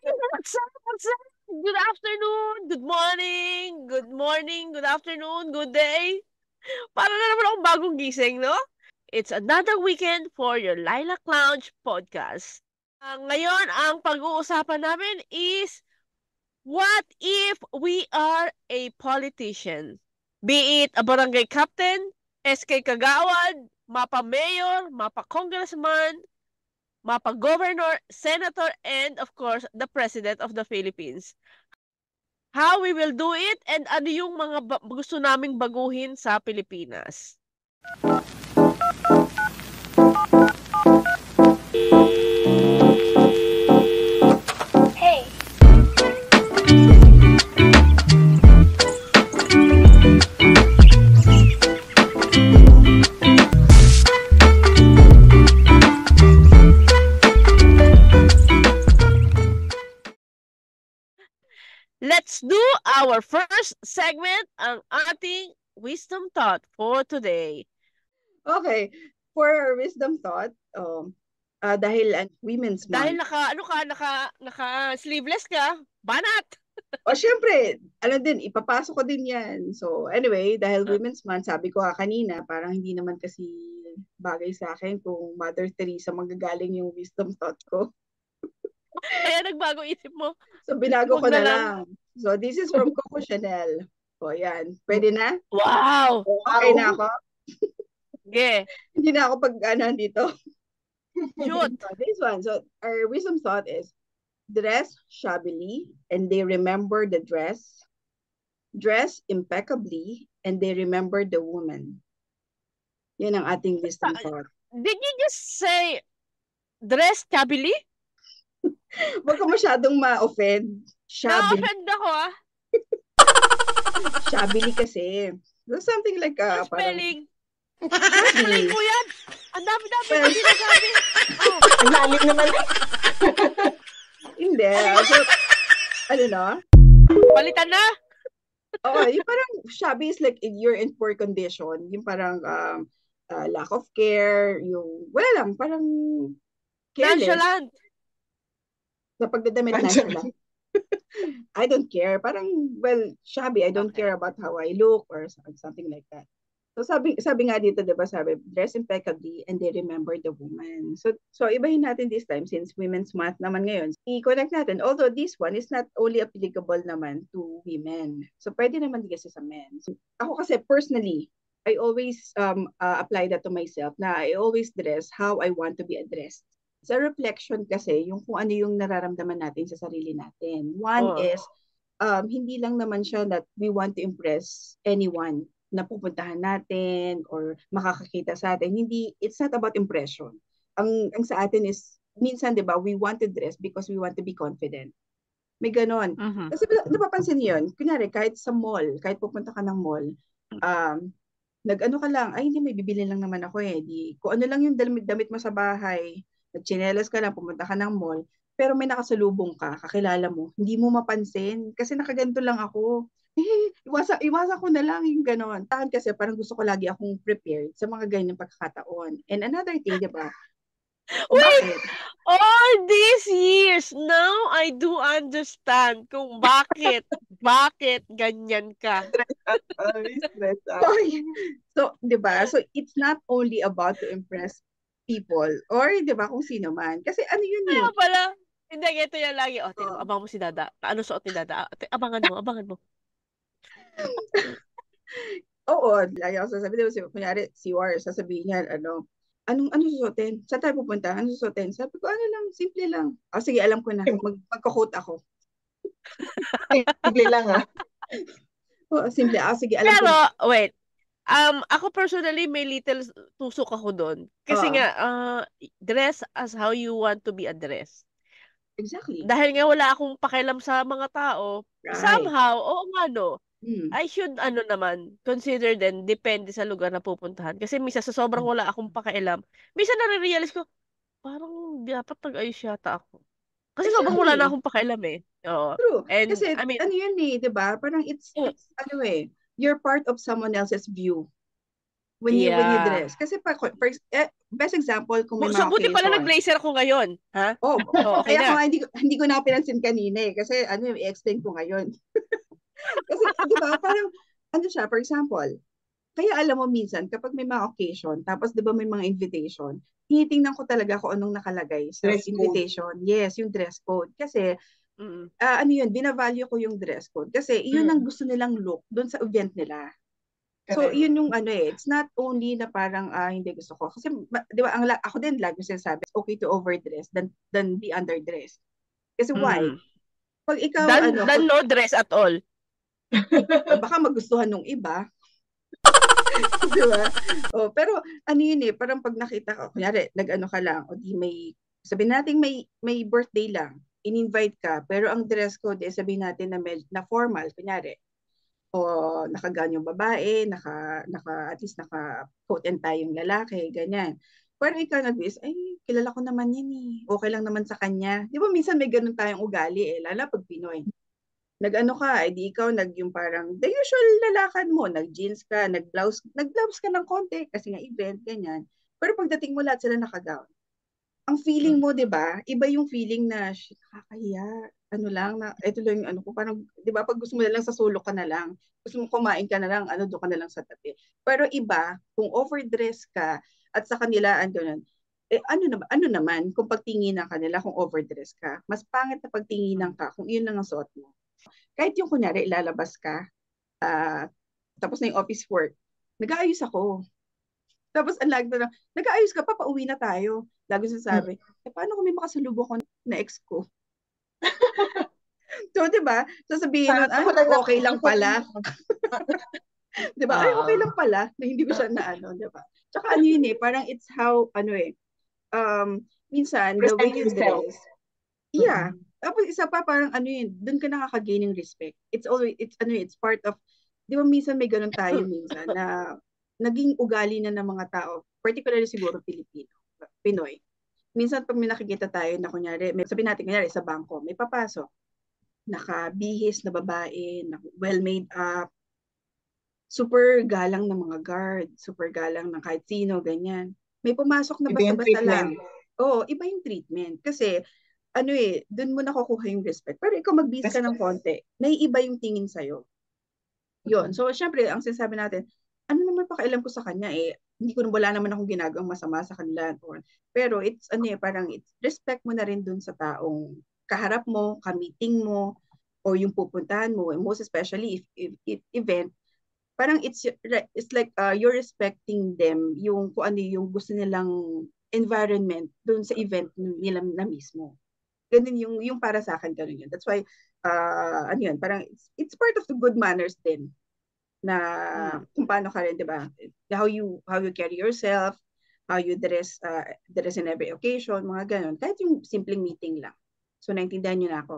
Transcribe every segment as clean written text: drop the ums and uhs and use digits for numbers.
What's up? What's up? Good afternoon, good afternoon, good day. Para na naman akong bagong gising, no? It's another weekend for your Lilac Lounge podcast. Ngayon, ang pag-uusapan namin is, what if we are a politician? Be it a barangay captain, SK Kagawad, mapa-mayor, mapa-congressman, mapa-governor, senator, and of course, the President of the Philippines. How we will do it and ano yung mga gusto naming baguhin sa Pilipinas. Hey. Let's do our first segment, ang ating wisdom thought for today. Okay, for our wisdom thought, dahil Women's Dahil Month. naka sleeveless ka, banat! O syempre, ipapasok ko din yan. So anyway, dahil Women's Month, sabi ko kanina, parang hindi naman kasi bagay sa akin kung Mother Teresa manggagaling yung wisdom thought ko. Kaya nagbago isip mo. So binago Huwag ko na na lang. lang. So this is from Coco Chanel. So yan, pwede na? Wow! Okay na ako? Yeah. Hindi na ako dito. Shoot! So this one, so our wisdom thought is, dress shabbily and they remember the dress. Dress impeccably and they remember the woman. Yan ang ating wisdom thought. Did you just say dress shabbily? Huwag ka masyadong ma-offend. Shabbily. Na-offend ako Shabbily kasi. So something like Ang parang... spelling. Explain mo yan. Ang dami-dami ko sinasabi. Ang lalim naman. Hindi. So, Palitan na. Oo, yung parang shabby is like you're in poor condition. Yung parang lack of care. Yung, wala lang, parang careless. Nonchalant. Sa pagdadamit nonchalant. I don't care. Parang, shabby. I don't care about how I look or something like that. So sabi nga dito, 'di ba, sabi, dress impeccably and they remember the woman. So ibahin natin this time since Women's Month naman ngayon. I-connect natin. Although this one is not only applicable naman to women. So pwede naman din kasi sa men. So, ako kasi personally, I always apply that to myself na I always dress how I want to be addressed. Sa reflection kasi, yung kung ano yung nararamdaman natin sa sarili natin. One is, hindi lang naman siya that we want to impress anyone na pupuntahan natin or makakakita sa atin. Hindi, it's not about impression. Ang sa atin is, minsan, di ba, we want to dress because we want to be confident. May ganon. Kasi napapansin niyo yun, kunyari, kahit sa mall, kahit pupunta ka ng mall, nag-ano ka lang, ay hindi, may bibili lang naman ako kung ano lang yung damit mo sa bahay, nagchinelas ka lang, pumunta ka ng mall, pero may nakasalubong ka, kakilala mo, hindi mo mapansin, kasi nakaganto lang ako. Iwasan ko na lang yung ganon. Kasi parang gusto ko lagi akong prepared sa mga ganyang pagkakataon. And another thing, di ba? Wait! All these years, now I do understand kung bakit ganyan ka. So, di ba? So, it's not only about to impress people or, di ba, kung sino man. Kasi ano yun Kaya pala, hindi, ito yan lagi. Abangan mo si Dada. Ano suot ni Dada? Abangan mo. Oo, lagi ako sasabihin. Kunyari, si War, sasabihin niya, anong susuotin? Saan tayo pupunta? Anong susuotin? Sabi ko, simple lang. Sige, alam ko na. Magko-quote ako. Simple lang Oo, simple. Sige, alam ko na. Pero, wait. Ako personally, may little tusok ako doon. Kasi nga, dress as how you want to be addressed. Exactly. Dahil nga wala akong pakialam sa mga tao, somehow, I should, consider din, depende sa lugar na pupuntahan. Kasi minsan, sa sobrang wala akong pakialam, minsan nare-realize ko, parang dapat nag-ayos yata ako. Kasi sobrang wala na akong pakialam Oo. True. And, Kasi, yun diba? Parang it's you're part of someone else's view when you dress. Kasi best example kung may So, mga buti pala occasion. nag-blazer ako ngayon. Ha? Oh, Okay kaya ko na. nga hindi ko na pinansin kanina eh. Kasi ano, i-explain ko ngayon. Kasi, di ba, parang, ano siya, for example, kaya alam mo minsan, kapag may mga occasion, tapos di ba may mga invitation, tinitingnan ko talaga kung anong nakalagay sa Dress code. invitation. Yes, yung dress code. Kasi, Mm. ano yun, binavalue ko yung dress code. Kasi, yun ang gusto nilang look doon sa event nila. So, Correct. yun yung ano eh, it's not only na parang hindi gusto ko. Kasi, di ba, ako din lagi sinasabi, it's okay to overdress than be underdressed. Kasi why? Mm. Pag ikaw, Dan no dress at all. baka magustuhan nung iba. Di ba? Oh, pero ano yun eh, parang pag nakita ko, kunyari, nag-ano ka lang, o di may, sabihin natin may birthday lang, in-invite ka, pero ang dress code, sabihin natin na formal, kunyari, o nakagown yung babae, at least naka-coat and tie yung lalaki, ganyan. Pero ikaw nag-wish, ay, kilala ko naman yan eh. Okay lang naman sa kanya. Di ba minsan may ganun tayong ugali eh, lalo pag Pinoy. Nag-ano ka, di ikaw yung parang the usual lalakad mo, nag-jeans ka, nag-blouse ka ng konti kasi nga event, ganyan. Pero pagdating mo lahat sila naka-gown. Ang feeling mo, 'di ba? Iba yung feeling na shit, nakakahiya. Ano lang na ito lang yung ano ko parang 'di ba pag gusto mo na lang sa sulok ka na lang. Gusto mo kumain ka na lang, doon ka na lang sa tabi. Pero iba, kung overdress ka at sa kanila ganun, ano naman kung pagtinginan ka nila kung overdress ka. Mas pangit na pagtinginan ka kung yun lang ang suot mo. Kahit yung kunyari ilalabas ka, tapos na yung office work, nag-aayos ako. Tapos ang lagi na, nag-aayos ka pa, pauwi na tayo. Lagi sasabi, paano kung may makasalubong ko na ex ko? So, di ba? Sasabihin nun, ay, okay lang pala. Di ba? Ay, okay lang pala na hindi ko siya na ano, di ba? Tsaka ano yun eh, parang it's how, minsan, the way you dress, yeah. Tapos isa pa, parang ano yun, dun ka nakakagain ng respect. It's part of, di ba minsan may ganun tayo minsan na naging ugali na ng mga tao, particularly siguro Pinoy. Minsan pag may nakikita tayo na kunyari, sabihin natin kunyari sa bangko, may papasok, nakabihis na babae, well made up, super galang ng mga guard, super galang ng kahit sino, ganyan. May pumasok na basta-basta lang. Oo, iba yung treatment. Kasi, dun mo nakukuha yung respect. Pero ikaw magbihis ka ng konti, may iba yung tingin sa'yo. Yun. So, syempre, ang sinasabi natin, ano naman pakialam ko sa kanya eh, hindi ko wala naman akong ginagawang masama sa kanila. Pero it's parang respect mo na rin dun sa taong kaharap mo, ka-meeting mo, o yung pupuntahan mo, most especially if event, parang it's like you're respecting them, yung kung ano yung gusto nilang environment dun sa event nila na mismo. Ganun yung para sa akin, ganun yun. That's why, parang it's part of the good manners din na kung paano ka rin, di ba? How you carry yourself, how you dress in every occasion, mga ganun. Kahit yung simpleng meeting lang. So, naintindihan nyo na ako.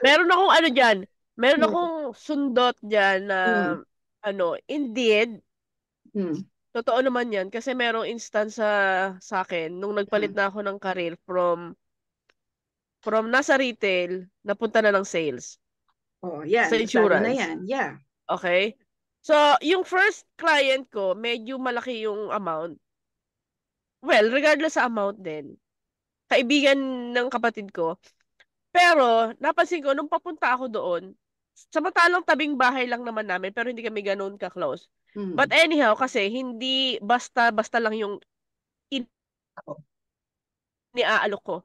Meron akong dyan. Meron akong sundot dyan na, indeed, totoo naman yan. Kasi merong instance sa akin, nung nagpalit na ako ng career from nasa retail, napunta na ng sales. Oh, yan. Sa insurance. Na yan. Yeah. Okay? So, yung first client ko, medyo malaki yung amount. Well, regardless sa amount din. Kaibigan ng kapatid ko. Pero, napansin ko, nung papunta ako doon, samantalang tabing bahay lang naman namin, pero hindi kami ganoon ka-close. But anyhow, kasi hindi basta lang yung iniaalok ko.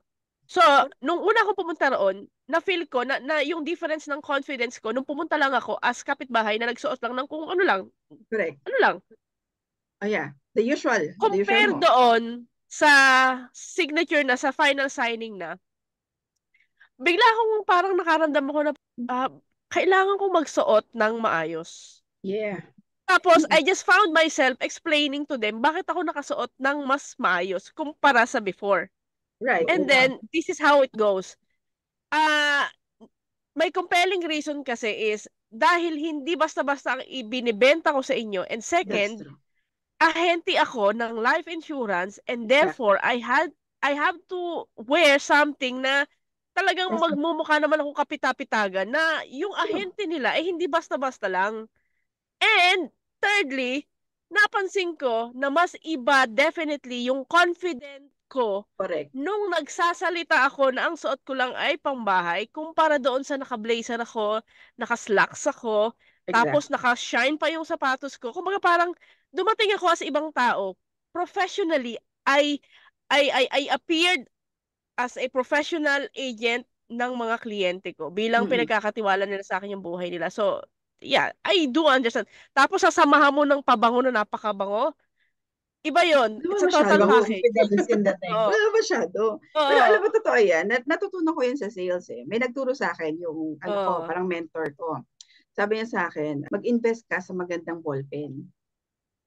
So, nung una ko pumunta roon, na-feel ko na yung difference ng confidence ko, nung pumunta lang ako as kapitbahay na nagsuot lang ng kung ano lang. Correct. Ano lang. Oh yeah, the usual. Compare doon sa signature na, sa final signing na, bigla akong parang nakaramdam ako na kailangan kong magsuot ng maayos. Yeah. Tapos, I just found myself explaining to them bakit ako nakasuot ng mas maayos kumpara sa before. Right. And then, this is how it goes. May compelling reason kasi is dahil hindi basta-basta ang ibinibenta ko sa inyo. And second, ahente ako ng life insurance and therefore, I have to wear something na talagang magmumukha naman akong kapitapitagan na yung ahente nila ay hindi basta-basta lang. And thirdly, napansin ko na mas iba definitely yung confident ko Correct. nung nagsasalita ako na ang suot ko lang ay pangbahay kumpara doon sa naka-blazer ako, naka-slacks ako, tapos Exactly. naka-shine pa yung sapatos ko. Kumbaga parang dumating ako as ibang tao. Professionally, I appeared as a professional agent ng mga kliyente ko bilang Mm-mm. pinagkakatiwala nila sa akin yung buhay nila. So, yeah, I do understand. Tapos sasamahan mo ng pabango na napakabango. Iba yon. It's Wala a total Ibang masyado. package. confidence in the thing. Oo. Wala masyado. Pero Oo. alam mo, totoo yan. Natutunan ko yan sa sales eh. May nagturo sa akin yung, ano ko, Oo. parang mentor ko. Sabi niya sa akin, mag-invest ka sa magandang ballpen.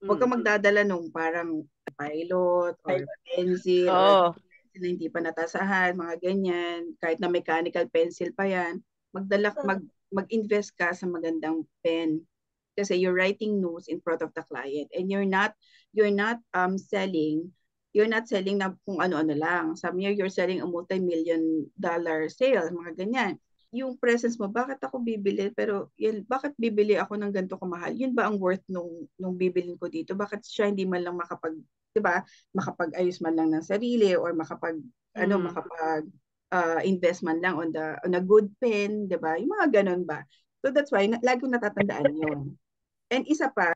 Huwag kang magdadala nung parang pilot or pencil or Oo. pencil na hindi pa natasahan, mga ganyan. Kahit na mechanical pencil pa yan. Mag-invest ka sa magandang pen. Kasi you're writing notes in front of the client and you're not selling na kung ano-ano lang. Some year you're selling a multi-million dollar sale, mga ganyan. Yung presence mo, bakit ako bibili? Pero bakit bibili ako ng ganito kamahal? Yun ba ang worth nung bibilin ko dito? Bakit siya hindi man lang di ba, makapag-ayos man lang ng sarili or invest man lang on a good pen, di ba? Yung mga ganun ba? So that's why lagi kong natatandaan yun. And isa pa,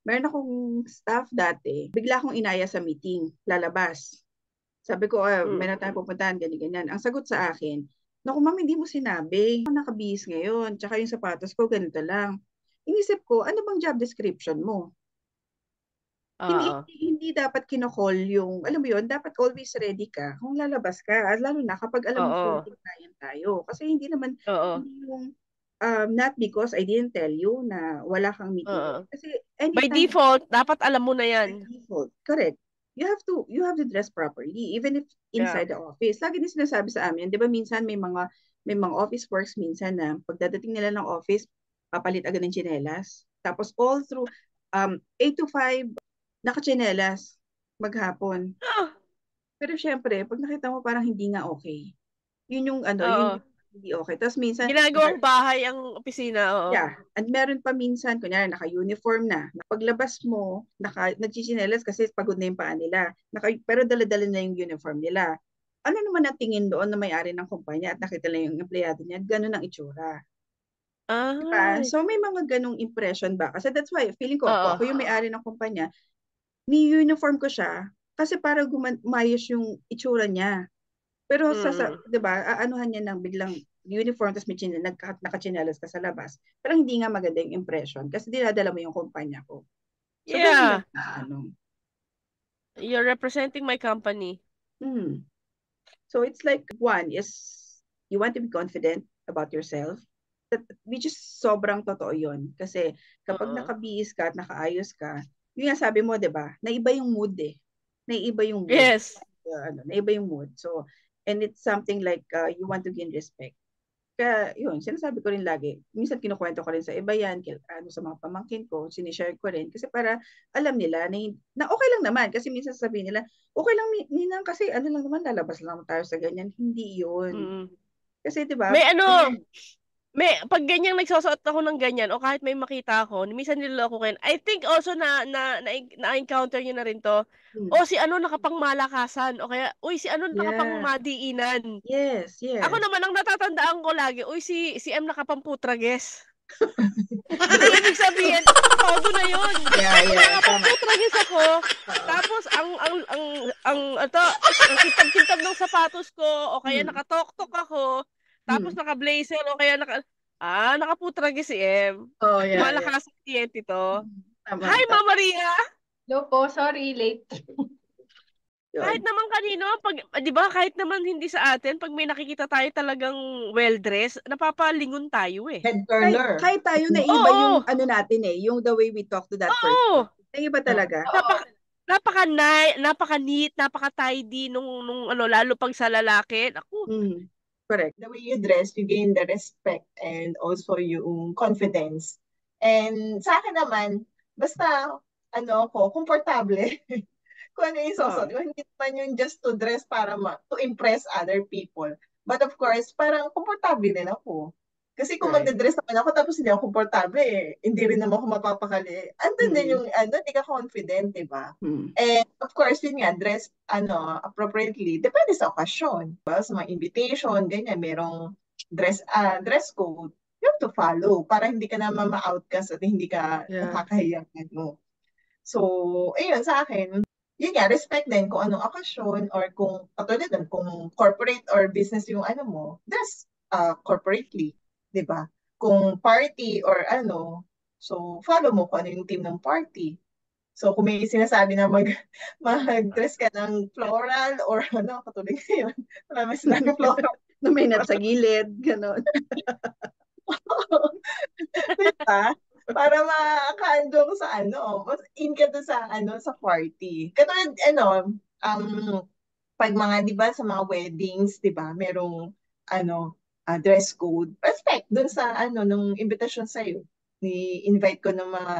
meron akong staff dati, bigla akong inaya sa meeting, lalabas. Sabi ko, meron tayong pupuntahan, ganyan. Ang sagot sa akin, naku ma'am, hindi mo sinabi. Ako nakabihis ngayon, tsaka yung sapatos ko, ganito lang. Inisip ko, ano bang job description mo? Hindi dapat kinocall yung, alam mo yun, dapat always ready ka kung lalabas ka. Lalo na kapag alam mo floating client tayo. Kasi hindi naman, hindi yung, not because I didn't tell you na wala kang meeting. Kasi By anytime, default, dapat alam mo na by yan. default, correct. You have to dress properly, even if inside the office. Lagi din sinasabi sa amin, di ba minsan may mga office works minsan na pagdadating nila ng office, papalit agad ng tsinelas. Tapos all through 8 to 5, nakatsinelas maghapon. Pero syempre, pag nakita mo parang hindi nga okay. Yun yung hindi okay. Tapos minsan, ginagawang bahay ang opisina, oo. yeah. And meron pa minsan, kunyari, naka-uniform na. Paglabas mo, nagchichinelas kasi pagod na yung paa nila. Pero dala-dala na yung uniform nila. Ano naman ang tingin doon na may-ari ng kumpanya at nakita lang yung empleyado niya, ganun ang itsura. Diba? So may mga ganung impression ba? Kasi that's why, feeling ko, kung ako yung may-ari ng kumpanya, ni-uniform ko siya kasi para umayos yung itsura niya. Pero diba, aanuhan niya ng biglang uniform tapos may nakachinelas ka sa labas. Pero hindi nga maganda yung impression kasi dinadala mo yung kumpanya ko. So, yeah. You're representing my company. So it's like, one is you want to be confident about yourself. Which is sobrang totoo yun. Kasi kapag nakabihis ka at nakaayos ka, yung nga sabi mo, diba, naiba yung mood eh. Naiba yung mood. Yes. Naiba yung mood. So, and it's something like you want to gain respect. Kaya yun, sinasabi ko rin lagi. Minsan kinukwento ko rin sa iba yan, sa mga pamangkin ko, sinishare ko rin. Kasi para alam nila na okay lang naman. Kasi minsan sabihin nila, okay lang Ninang kasi ano lang naman, lalabas lang tayo sa ganyan. Hindi yun. Kasi diba, pag ganyan nagsusuot ako ng ganyan o kahit may makita ako, minsan niloloko ko. I think also na-encounter niyo na rin to. O si ano nakapangmalakasan o kaya si ano nakapangmadiinan. Yes. Ako naman ang natatandaan ko lagi, si M nakapamputrages. Ang ibig sabihin, todo na yun. Nakapamputrages ako. Tapos ang kitab-kitab ng sapatos ko o kaya nakatok-tok ako. Tapos naka-blazer o kaya nakaputrage si M. Malakas ang kliyente to. Hi, Ma'am Maria! Hello po, sorry, late. Kahit naman kanino, di ba, kahit naman hindi sa atin, pag may nakikita tayo talagang well-dressed, napapalingon tayo eh. Head turner. Kahit tayo naiba yung ano natin eh, yung the way we talk to that person. Naiba talaga. Napaka-neat, napaka-tidy nung lalo pag sa lalaki. Ako. Correct. The way you dress, you gain the respect and also yung confidence. And sa akin naman, basta komportable. Kung ano yung susot ko, hindi naman yung just to dress para to impress other people. But of course, parang komportable din ako. Kasi kung Right. magdadress naman ako tapos hindi ako komportable, hindi rin naman ako mapapakali. Andun din yung, hindi ka confident, di ba? And of course, yun nga, dress, appropriately, depende sa okasyon. Diba? Sa mga invitation, ganyan, merong dress code, you have to follow para hindi ka naman ma-outcast at hindi ka Yeah. nakakahiyang ano. So, ayun, sa akin, yun nga, respect din kung anong okasyon or kung, katulad nun, kung corporate or business yung ano mo, dress corporately, di ba? Kung party or ano, so follow mo kung ano yung team ng party. So, kung may sinasabi na mag-dress ka ng floral or ano, katulad ngayon, wala may sinabi floral. Na may nat sa gilid, gano'n. Di ba? Para makaandong sa ano, mas in ka doon sa ano, sa party. Katulad pag mga 'di ba sa mga weddings, 'di ba, merong ano, dress code. Respect doon sa ano nung invitation sa iyo. Ni-invite ko ng mga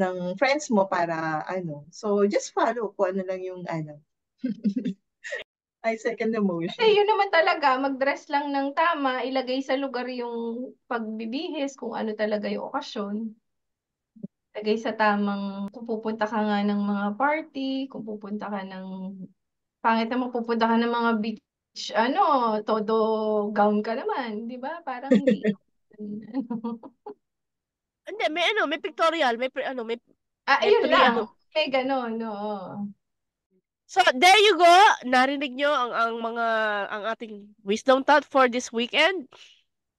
ng friends mo para ano. So just follow kung ano lang yung ano. I second the motion. Yun naman talaga, mag-dress lang ng tama, ilagay sa lugar yung pagbibihis, kung ano talaga yung okasyon. Ilagay sa tamang, kung pupunta ka nga ng mga party, kung pupunta ka ng, pangit naman pupunta ka ng mga beach, todo gown ka naman, di ba? Parang hindi. Hindi, may pictorial, may may Yun lang. ano. May ganon, oo. So, there you go. Narinig nyo ang ating wisdom thought for this weekend.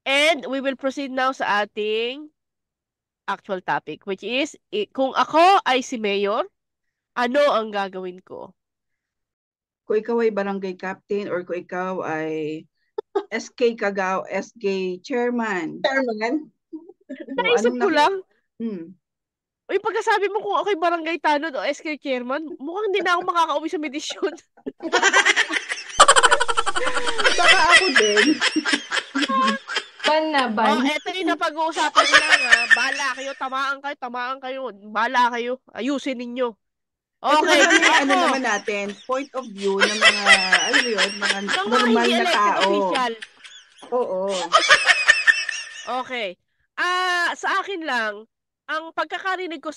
And we will proceed now sa ating actual topic, which is, kung ako ay si Mayor, ano ang gagawin ko? Kung ikaw ay barangay captain or kung ikaw ay SK Kagao, SK chairman. Chairman? Naisip ko lang. Hmm. Uy, pagkasabi mo kung ako'y barangay tanod o SK chairman, mukhang hindi na ako makakauwi sa medisyon. Saka ako din. Ban na, ban. Eto yung napag-uusapan lang ha. Bahala kayo, tamaan kayo. Bahala kayo, ayusin ninyo. Okay. Ito naman ano naman natin, point of view ng mga, alam mo yun, mga normal na tao. Official. Oo. Okay. Sa akin lang, ang pagkakarinig ko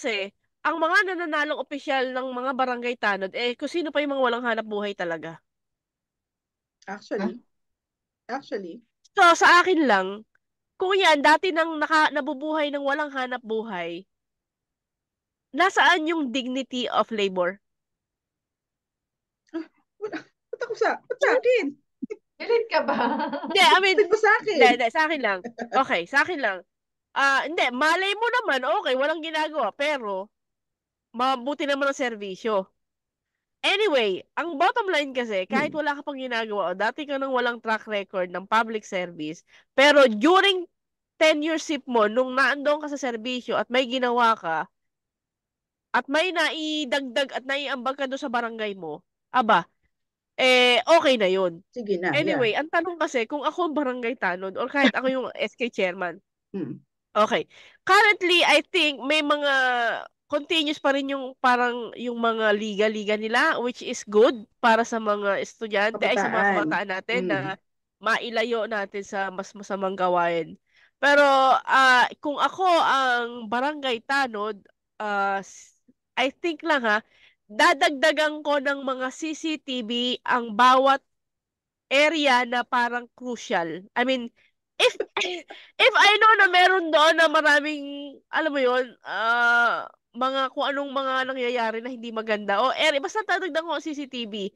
ang mga nananalong opisyal ng mga barangay tanod, kung sino pa yung mga walang hanap buhay talaga. Actually. So, sa akin lang, kung yan, dati nang nabubuhay ng walang hanap buhay, nasaan yung dignity of labor? Ba't sa akin? Galit ka ba? Hindi, I mean, sa akin. Hindi, sa akin lang. Okay, sa akin lang. Hindi, malay mo naman, okay, walang ginagawa, pero mabuti naman ang serbisyo. Anyway, ang bottom line kasi, kahit wala ka pang ginagawa o dati ka nang walang track record ng public service, pero during tenureship mo, nung naandoon ka sa serbisyo at may ginawa ka, at may naidagdag at naiambag ka doon sa barangay mo, aba, okay na yun. Sige na, Anyway, yeah. ang tanong kasi, kung ako ang barangay tanod or kahit ako yung SK chairman, okay. Currently, I think may mga continuous pa rin yung parang yung mga liga-liga nila, which is good para sa mga estudyante ay sa mga kabataan natin na mailayo natin sa mas masamang gawain. Pero kung ako ang barangay tanod, I think lang dadagdagan ko ng mga CCTV ang bawat area na parang crucial. I mean, if I know na meron doon na maraming, alam mo yun, mga kung anong mga nangyayari na hindi maganda, basta dadagdagan ko ang CCTV.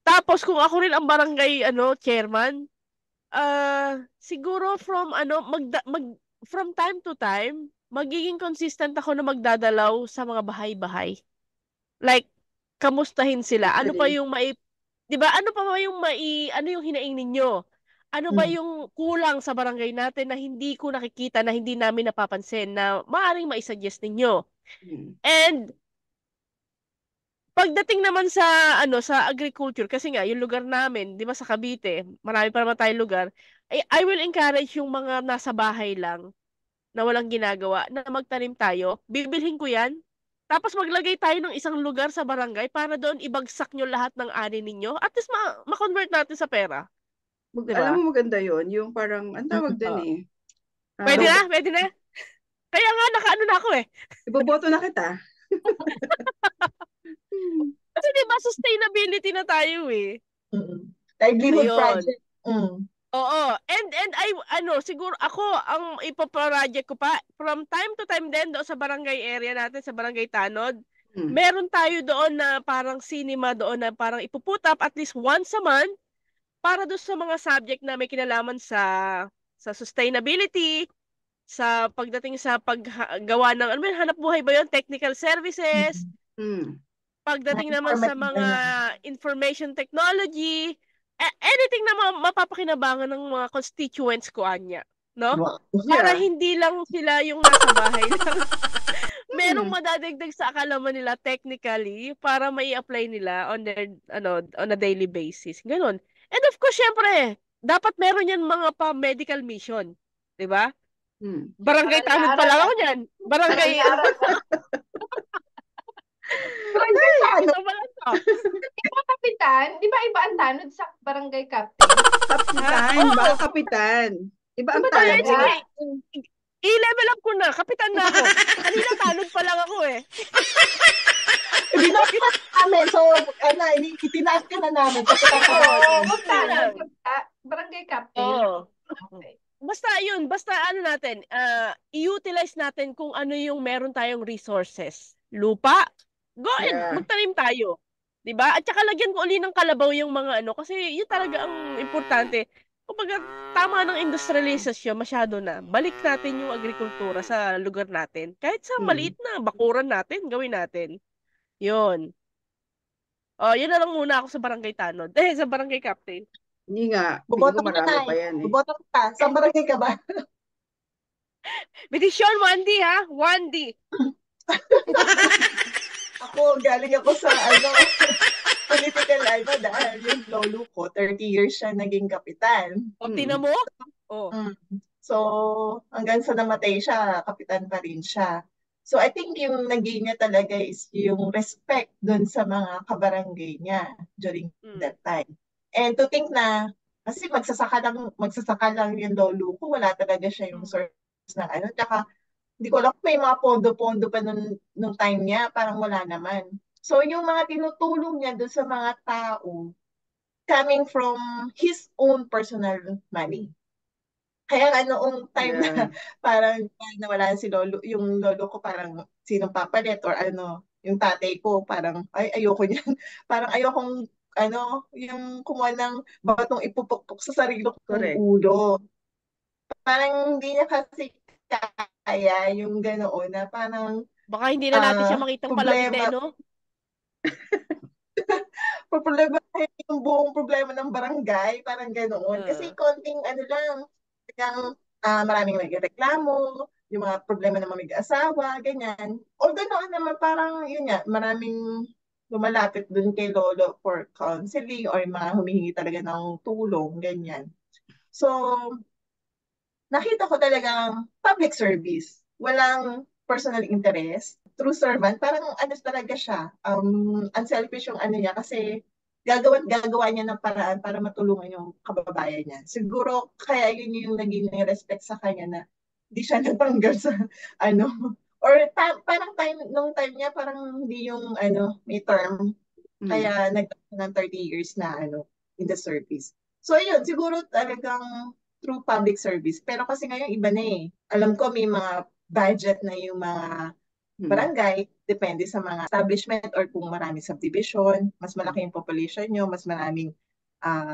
Tapos kung ako rin ang barangay chairman, siguro from from time to time, magiging consistent ako na magdadalaw sa mga bahay-bahay. Like, kamustahin sila. Ano pa yung 'di ba? Ano pa ba yung ano yung hinaing ninyo? Ano ba yung kulang sa barangay natin na hindi ko nakikita, na hindi namin napapansin, na maaaring maisuggest ninyo? And pagdating naman sa sa agriculture, kasi nga yung lugar namin, 'di ba sa Cavite, marami pa naman tayong lugar. I will encourage yung mga nasa bahay lang na walang ginagawa na magtanim tayo. Bibilhin ko 'yan. Tapos maglagay tayo ng isang lugar sa barangay para doon ibagsak nyo lahat ng ani ninyo. At least ma-convert natin sa pera. Diba? Alam mo maganda yon, yung parang, ang tawag din Pwede Ah, na? Pwede na? Kaya nga, nakaano na ako eh. iboboto na kita. Hmm. Kasi di ba, sustainability na tayo eh. Mm. Livelihood Ayun. project. Oo. And siguro ako, ang ipaproject ko pa, from time to time din doon sa barangay area natin, sa barangay Tanod, Hmm. meron tayo doon na parang cinema doon na parang ipuput up at least once a month para doon sa mga subject na may kinalaman sa sustainability, sa pagdating sa paggawa ng, ano ba yun, hanap buhay ba yun? Technical services, Hmm. pagdating naman sa Informative mga information technology, anything na mapapakinabangan ng mga constituents ko anya, no? Wow. Para Yeah. hindi lang sila yung nasa bahay lang. Merong Hmm. madadagdag sa akalaman nila technically para mai-apply nila on their on a daily basis. Ganun. And of course, syempre, dapat meron yan mga pa-medical mission. 'Di ba? Hmm. Barangay Aral na Tanod pa aral lang ako ah. niyan. Aral Barangay, na ano ba? aral ah. Barangay Tanod. Ito pa lang to. Di ba kapitan? Di ba iba ang tanod sa barangay captain? Kapitan, Oo. baka kapitan. Iba ang Diba Ayun, tanod. talaga? sige. I-level up ko na. Kapitan na ako. Kanina Tanod pa lang ako eh. Binoto namin. So, itinaas ka na namin. Kapitan ka Oo, namin. huwag tanod. Barangay captain. Oo. Okay. Basta yun, basta ano natin, i-utilize natin kung ano yung meron tayong resources. Lupa, go and Yeah. magtanim tayo. 'Di ba? At saka lagyan ko uli ng kalabaw yung mga ano kasi yun talaga ang importante. Kumbaga, tama ng industrialisasyon, masyado na. Balik natin yung agrikultura sa lugar natin. Kahit sa Hmm. maliit na bakuran natin, gawin natin. Yun. Yun na lang muna ako sa barangay Tanod. Sa barangay Captain. Hindi nga. Tingin Boboto ko ka marami na pa yan eh. Boboto ka. Saan barangay ka ba? Petisyon, 1D ha? 1D. Ako, galing ako sa political dahil yung lolo ko, 30 years siya naging kapitan. O, Hmm. tinan mo? Oh. So, hanggang sa namatay siya, kapitan pa rin siya. So, I think yung naging niya talaga is yung respect dun sa mga kabarangay niya during that time. And to think na, kasi magsasaka lang yung lolo ko, wala talaga siya yung source ng tsaka, hindi ko alam kung may mga pondo-pondo pa nung time niya, parang wala naman. So, yung mga tinutulong niya dun sa mga tao, coming from his own personal money. Kaya nga noong time na Yeah. parang nawala si lolo, yung lolo ko parang sinong papalit or yung tatay ko parang ay ayoko niyan. Parang ayokong yung kumuha ng batong ipupukpok sa sarili kong Correct. ulo. Parang hindi niya kasi kaya yung ganoon na parang Baka hindi na natin siya makitang palapit problema no? problema yung buong problema ng barangay, parang ganoon. Kasi konting lang, talagang maraming nagreklamo, yung mga problema ng mga mag-asawa, ganyan. Although noon naman parang, yun nga, maraming lumalapit dun kay Lolo for counseling or mga humihingi talaga ng tulong, ganyan. So, nakita ko talagang public service. Walang personal interest. True servant, parang talaga siya. Unselfish yung niya kasi gagawa niya ng paraan para matulungan yung kababayan niya. Siguro kaya yun yung naging respect sa kanya na hindi siya natanggal sa or parang nung time niya parang hindi yung may term kaya ng 30 years na in the service. So yun, siguro talagang through public service. Pero kasi ngayon iba na eh. Alam ko may mga budget na yung mga barangay, depende sa mga establishment or kung maraming subdivision, mas malaki yung population nyo, mas maraming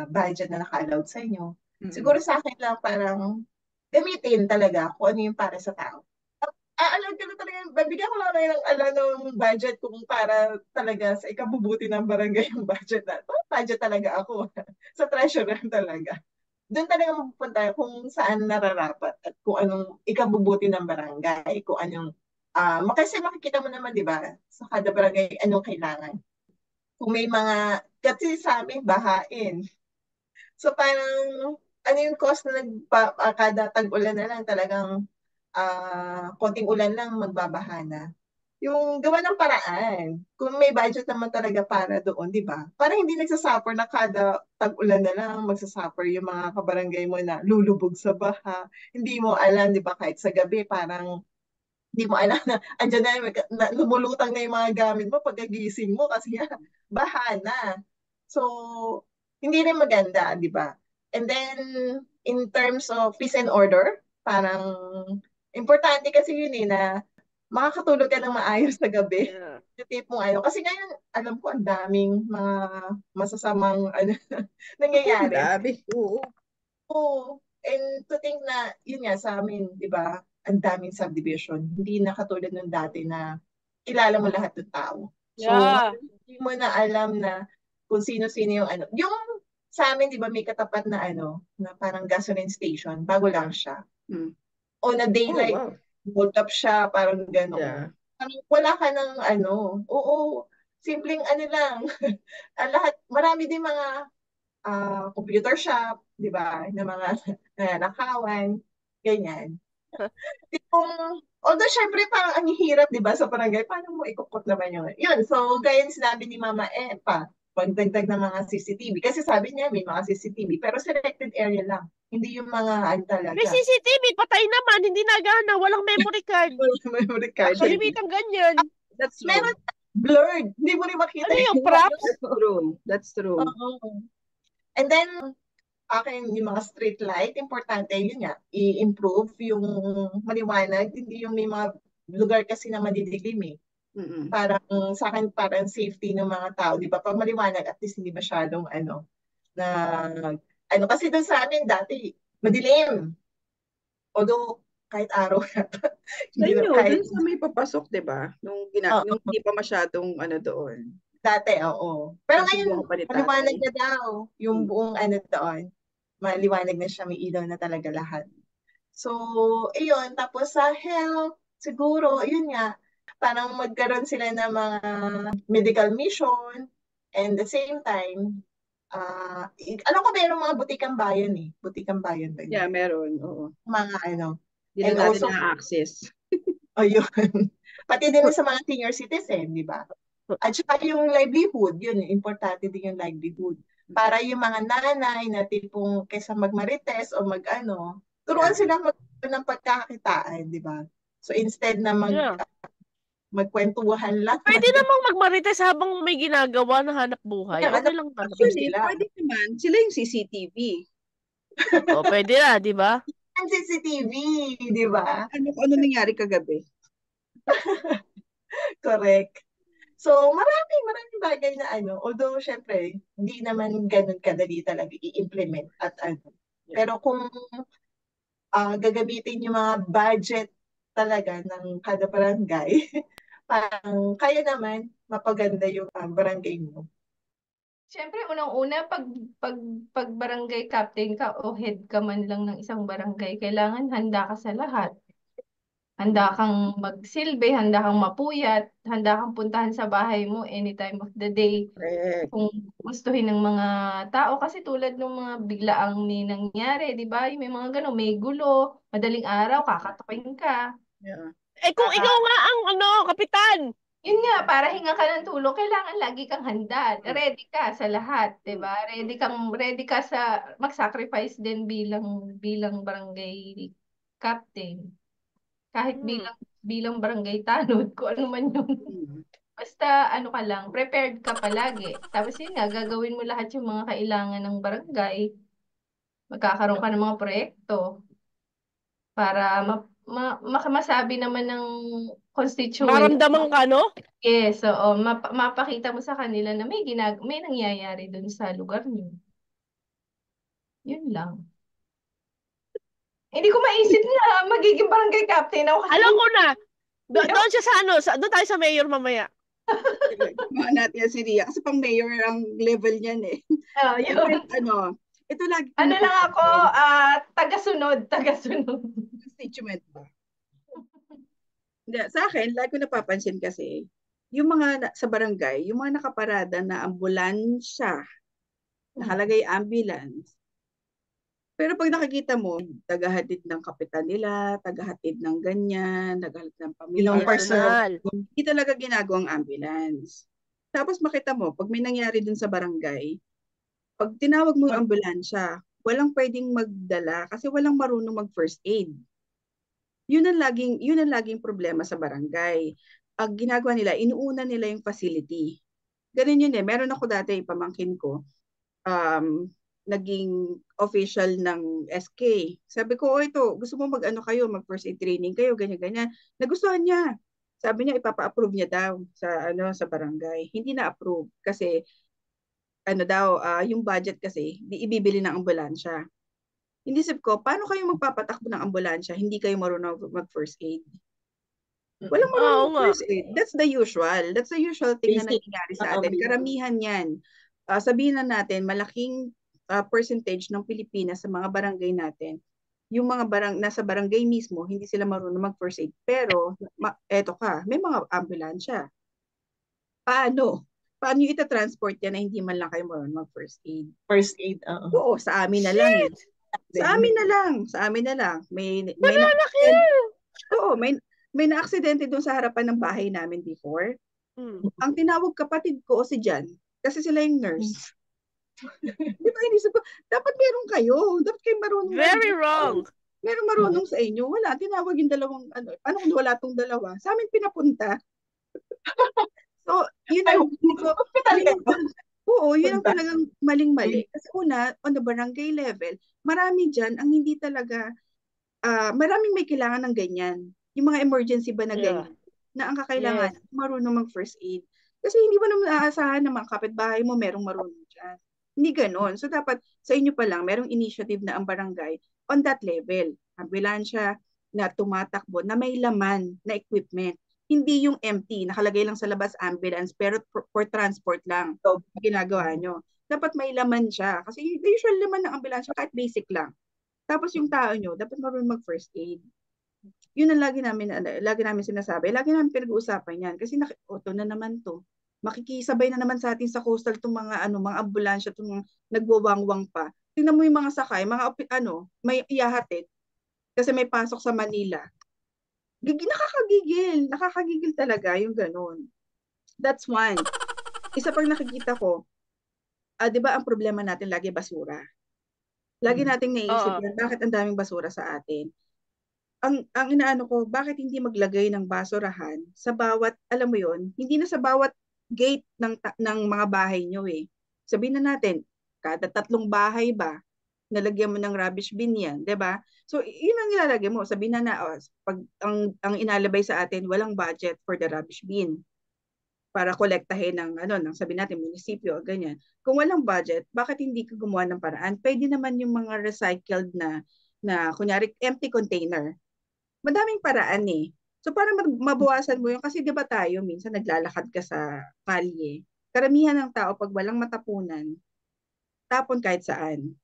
budget na naka-allowed sa inyo. Siguro sa akin lang parang gamitin talaga kung ano yung para sa tao. Alam ko na talaga, babigyan ko lang ng ng budget kung para talaga sa ikabubuti ng barangay yung budget na. Budget talaga ako. Sa treasurer talaga. Doon talaga mapupunta kung saan nararapat at kung anong ikabubuti ng barangay, kung anong kasi makikita mo naman, di ba, sa kada barangay, anong kailangan. Kung may mga, kasi sa amin, bahain. So parang, ano yung cost na kada tag-ulan na lang talagang konting ulan lang magbabaha na. yung gawa ng paraan. Kung may budget naman talaga para doon, di ba? Para hindi nagsasuffer na kada tag-ulan na lang, magsasuffer yung mga kabarangay mo na lulubog sa baha. Hindi mo alam, di ba, kahit sa gabi, parang hindi mo alam na andyan lumulutang na yung mga gamit mo pagkagising mo kasi nga, baha na. So, hindi rin maganda, di ba? And then, in terms of peace and order, parang importante kasi yun na makakatulog ka ng maayos sa gabi. Yeah. Yung tipong kasi ngayon, alam ko ang daming mga masasamang nangyayari. Grabe. Oo. Oo. And to think na, yun nga sa amin, di ba, ang daming subdivision. Hindi na katulad nung dati na kilala mo lahat ng tao. So, Yeah. hindi mo na alam na kung sino-sino yung Yung sa amin, di ba, may katapat na na parang gasoline station, bago lang siya. Hmm. O na daylight, wow. hold up siya, parang gano'n. Yeah. Parang wala ka ng oo, simpleng lang. Lahat, marami din mga computer shop, di ba, na mga nanakawan, ganyan. Although syempre parang ang hirap, di ba, sa barangay, paano mo ikukot naman yun. So, gaya sinabi ni Mama pagdagdag ng mga CCTV. Kasi sabi niya, may mga CCTV, pero selected area lang. Hindi yung mga talaga. May CCTV, patay naman, hindi nagana, walang memory card. Memory card. Kalimitang ganyan. That's true. Meron blurred. Hindi mo rin makita. Ano yung props? That's true. Oo. And then, yung mga street light, importante yun nga, i-improve yung maliwanag, hindi yung may mga lugar kasi na madidilim Mm-mm. Parang sa akin, parang safety ng mga tao, di ba? Pag maliwanag, at least hindi masyadong kasi doon sa amin dati, madilim. Although, kahit araw yata. Sa inyo, kahit dun sa may papasok, di ba? Nung hindi pa masyadong doon. dati, oo. Pero ngayon, Nasubukan pa ni tatay. maliwanag na daw yung buong doon. Maliwanag na siya, may ilaw na talaga lahat. So, iyon. Tapos sa health, siguro, yun nga, parang magkaroon sila ng mga medical mission, and the same time, alam ko meron mga butikang bayan Butikang bayan ba yun? Yeah, meron. Oo. Mga Hindi and na natin also, na-access. ayun. Pati din sa mga senior citizen, di ba? At saka yung livelihood, yun, importante din yung livelihood. Para yung mga nanay na tipong kaysa magmarites o turuan silang ng pagkakakitaan, di ba? So instead na magkwentuhan lang. Pwede namang magmarites habang may ginagawa na hanap buhay. Yeah, Okay lang naman. Actually, pwede naman. Sila yung CCTV. O, pwede na, di ba? Ang CCTV, di ba? Ano nangyari kagabi? Correct. So, maraming bagay na although syempre, hindi naman ganun kadali talaga i-implement at Pero kung gagamitin yung mga budget talaga ng kada barangay, parang kaya naman mapaganda yung barangay mo. Siyempre, unang-una, pag barangay captain ka o head ka man lang ng isang barangay, kailangan handa ka sa lahat. Handa kang magsilbi, handa kang mapuyat, handa kang puntahan sa bahay mo anytime of the day. Correct. Kung gustuhin ng mga tao. Kasi tulad ng mga biglaang may nangyari, di ba? May mga gano'n, may gulo, madaling araw, kakatukin ka. Yeah. Kung ikaw nga ang kapitan. Yun nga, para hinga ka ng tulong, kailangan lagi kang handa. Ready ka sa lahat, 'di ba? Ready ka sa mag-sacrifice din bilang barangay captain. Kahit bilang barangay tanod, kung ano man yun. Basta ka lang, prepared ka palagi. Tapos yun nga, gagawin mo lahat yung mga kailangan ng barangay. Magkakaroon ka ng mga proyekto para masabi naman ng constituent. Maramdaman ka, no? Yes, oo. Mapakita mo sa kanila na may nangyayari dun sa lugar niyo. Yun lang. Hindi ko maisip na magiging barangay captain ako. Alam ko na. Doon siya doon tayo sa mayor mamaya. Mga natin yan si Ria. Kasi pang mayor ang level niyan eh. Yun. Ito lagi. Lang ako, taga-sunod. Constituent ba? Sa akin, lagi ko napapansin kasi, yung mga sa barangay, yung mga nakaparada na ambulansya, nakalagay ambulance, Pero pag nakikita mo, tagahatid ng kapitan nila, tagahatid ng ganyan, tagahatid ng Yung pamilya, Personal. hindi talaga ginagawang ambulance. Tapos makita mo, pag may nangyari dun sa barangay, pag tinawag mo yung ambulansya, walang pwedeng magdala kasi walang marunong mag-first aid. Yun ang laging problema sa barangay. Ang ginagawa nila, inuuna nila yung facility. Ganun yun eh. Meron ako dati, pamangkin ko, naging official ng SK. Sabi ko, ito, gusto mo mag first aid training kayo, ganyan-ganyan. Nagustuhan niya. Sabi niya, ipapa-approve niya daw sa barangay. Hindi na-approve kasi yung budget kasi, ibibili ng ambulansya. Hindi sip ko, paano kayo magpapatakbo ng ambulansya? Hindi kayo marunong mag-first aid. Walang marunong mag-first aid. That's the usual. That's the usual thing na nangyayari sa atin. Karamihan yan. Sabihin na natin, malaking percentage ng Pilipinas sa mga barangay natin, yung mga nasa barangay mismo, hindi sila marunong mag-first aid. Pero, eto ka, may mga ambulansya. Paano yung ita-transport yan na hindi man lang kayo marunong mag-first aid? First aid, Oo, sa amin na lang eh. Sa amin na lang. May na-aksidente doon sa harapan ng bahay namin before. Ang tinawag kapatid ko si Jan, kasi sila yung nurse. Di ba, inisip ko, dapat meron kayo. Dapat kayo marunong. Very wrong. Meron marunong sa inyo. Wala, tinawag yung dalawang, paano kung wala tong dalawa? Sa amin pinapunta. So, yun ang, yun ang talagang maling-mali. Kasi una, on the barangay level, marami dyan ang hindi talaga, maraming may kailangan ng ganyan. Yung mga emergency ba na ganyan, na ang kakailangan, marunong mag-first aid. Kasi hindi mo naman aasahan na mga kapitbahay mo merong marunong dyan. Hindi ganon. So, dapat sa inyo pa lang, merong initiative na ang barangay on that level. Ambulansya na tumatakbo, na may laman na equipment. Hindi yung empty, nakalagay lang sa labas ambulance, pero for transport lang ginagawa nyo. Dapat may laman siya. Kasi the usual laman ng ambulansya, kahit basic lang. Tapos yung tao nyo, dapat marunong mag-first aid. Yun ang lagi namin sinasabi. Lagi namin pinag-uusapan yan. Kasi ito na naman to. Makikisabay na naman sa atin sa coastal itong mga ambulansya, itong nagwawangwang pa. Tingnan mo yung mga sakay, may iyahatid. Kasi may pasok sa Manila. Nakakagigil talaga yung ganun. That's one. Isa pang nakikita ko, di ba ang problema natin lagi basura? Lagi nating naiisip yan, bakit ang daming basura sa atin? Ang inaano ko, bakit hindi maglagay ng basurahan sa bawat, alam mo yon, hindi na sa bawat gate ng mga bahay nyo eh. Sabihin na natin, kada 3 bahay ba, nalagyan mo ng rubbish bin yan, 'di ba? So, yun ang nilalagay mo. Sabihin na pag ang inalabay sa atin, walang budget for the rubbish bin para kolektahin ng sabihin natin munisipyo, ganyan. Kung walang budget, bakit hindi ka gumawa ng paraan? Pwede naman yung mga recycled na kunyari empty container. Madaming paraan eh. So para mabawasan mo yun, kasi 'di ba tayo minsan naglalakad ka sa kalye. Karamihan ng tao pag walang matapunan, tapon kahit saan.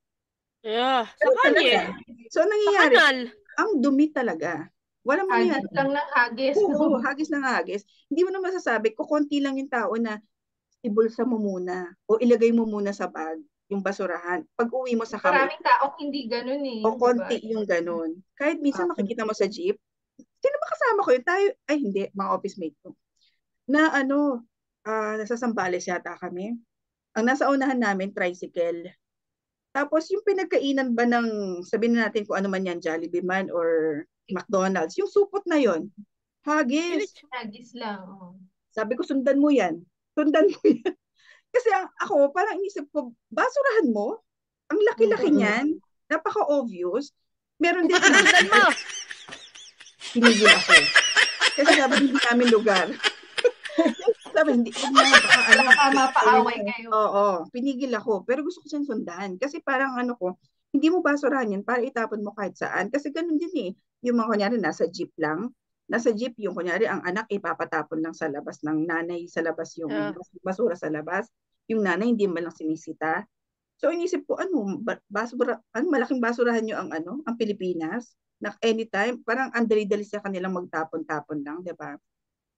Sa kalye. So nangyayari, ang dumi talaga. Walang mangyayari. Hagis lang ng hagis. Oo, hagis ng hagis. Hindi mo na masasabi, kukunti lang yung tao na ibulsa mo muna o ilagay mo muna sa bag yung basurahan. Pag uwi mo sa kamay. Maraming tao hindi ganun eh. O konti yung ganun. Kahit minsan makikita mo sa jeep, sino ba kasama ko yun? Tayo, ay hindi, mga office mate ko. Na nasa Zambales yata kami. Ang nasa unahan namin, tricycle. Tapos yung pinagkainan ba ng, sabihin natin kung ano man yan, Jollibee man or McDonald's, yung supot na yon, hagis. Hagis lang. Oh. Sabi ko, sundan mo yan. Kasi ako, parang inisip ko, basurahan mo? Ang laki-laki niyan. Napaka-obvious. Meron din sundan mo. Pinigil ako. Kasi sabi hindi namin lugar. Sabi, hindi. Baka mapaaway kayo. Oo, pinigil ako. Pero gusto ko siyang sundan. Kasi parang hindi mo basurahan yan para itapon mo kahit saan. Kasi ganun din eh. Yung mga kunyari nasa jeep lang. Nasa jeep yung kunyari ang anak ipapatapon lang sa labas ng nanay sa labas yung basura sa labas. Yung nanay hindi man lang sinisita. So inisip ko malaking basurahan nyo ang Pilipinas. Na anytime, parang andali-dali sa kanilang magtapon-tapon lang, 'di ba?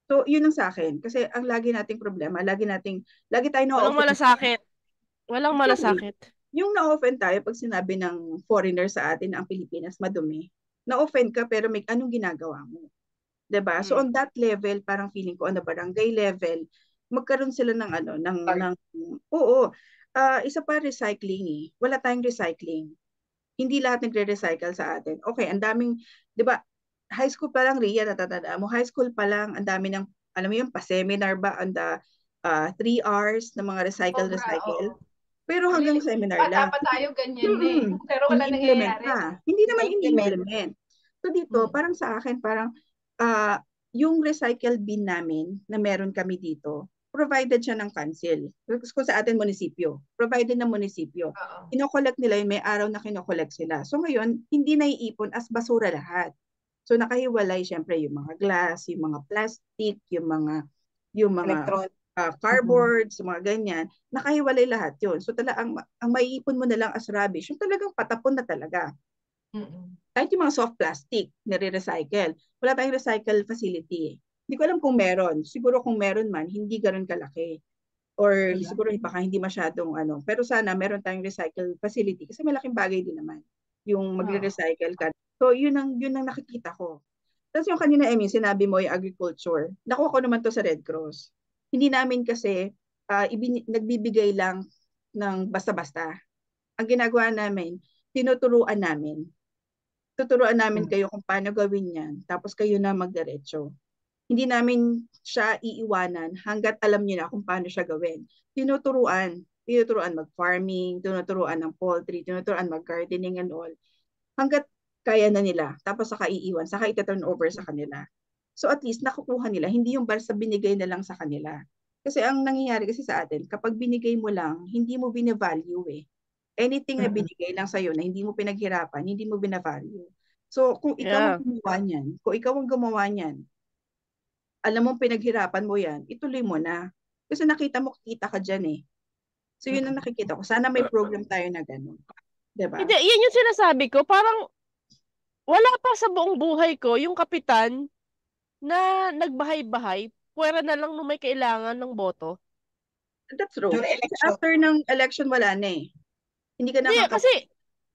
So, yun ang sa akin. Kasi ang lagi nating problema, lagi tayo Walang malasakit. Walang malasakit. yung na-offend tayo pag sinabi ng foreigner sa atin na ang Pilipinas madumi. Na-offend ka pero may anong ginagawa mo? 'Di ba? So on that level, parang feeling ko on the barangay level, magkaroon sila ng oo. Isa pa recycling eh. Wala tayong recycling. Hindi lahat nagre-recycle sa atin. Okay, ang daming, 'di ba? High school pa lang, Ria, natatandaan mo, high school pa lang, ang dami ng, alam mo yung pa-seminar ba, on the 3 hours na mga Sobra, recycle. oo. Pero hanggang seminar Bata lang. pa tayo ganyan na eh. Pero wala Ini-implement nangyayari. pa. Hindi naman Ini-implement. ini-implement. So dito, parang sa akin, parang yung recycle bin namin na meron kami dito, provided siya ng council. Kung sa atin, munisipyo. Provided ng munisipyo. Oo. Kinokollect nila yun, may araw na kinokollect sila. So ngayon, hindi naiipon as basura lahat. So nakahiwalay syempre yung mga glass, yung mga plastic, yung mga Electron. cardboards, mga ganyan, nakahiwalay lahat yun. So ang maiipon mo na lang as rubbish, yung talagang patapon na talaga. Kahit yung mga soft plastic, nare-recycle. Wala tayong recycle facility. Hindi ko alam kung meron. Siguro kung meron man, hindi ganoon kalaki. Or siguro baka hindi masyadong ano. Pero sana meron tayong recycle facility kasi malaking bagay din naman yung magre-recycle ka. So yun ang nakikita ko. Tapos yung kanina, Emmy, sinabi mo yung agriculture. Nakuha ko naman to sa Red Cross. Hindi namin kasi nagbibigay lang ng basta-basta. Ang ginagawa namin, tinuturuan namin. Tuturuan namin kayo kung paano gawin yan. Tapos kayo na magdiretso. Hindi namin siya iiwanan hanggat alam niyo na kung paano siya gawin. Tinuturuan mag-farming, tinuturuan ng poultry, tinuturuan mag-gardening and all. Hanggat kaya na nila. Tapos saka iiwan, saka ita-turn over sa kanila. So at least nakukuha nila, hindi yung basta binigay na lang sa kanila. Kasi ang nangyayari kasi sa atin, kapag binigay mo lang, hindi mo bine-value eh. Anything na binigay lang sa'yo na hindi mo pinaghirapan, hindi mo bina-value. So kung ikaw ang gumawa niyan, alam mong pinaghirapan mo yan, ituloy mo na. Kasi nakita mo, kita ka dyan eh. So yun ang nakikita ko. Sana may program tayo na gano'n. Diba? Hindi, yan yung sinasabi ko. Parang wala pa sa buong buhay ko yung kapitan na nagbahay-bahay, puwera na lang nung may kailangan ng boto. That's true. Your election. After ng election, wala na eh. Hindi ka Hindi, nakaka- kasi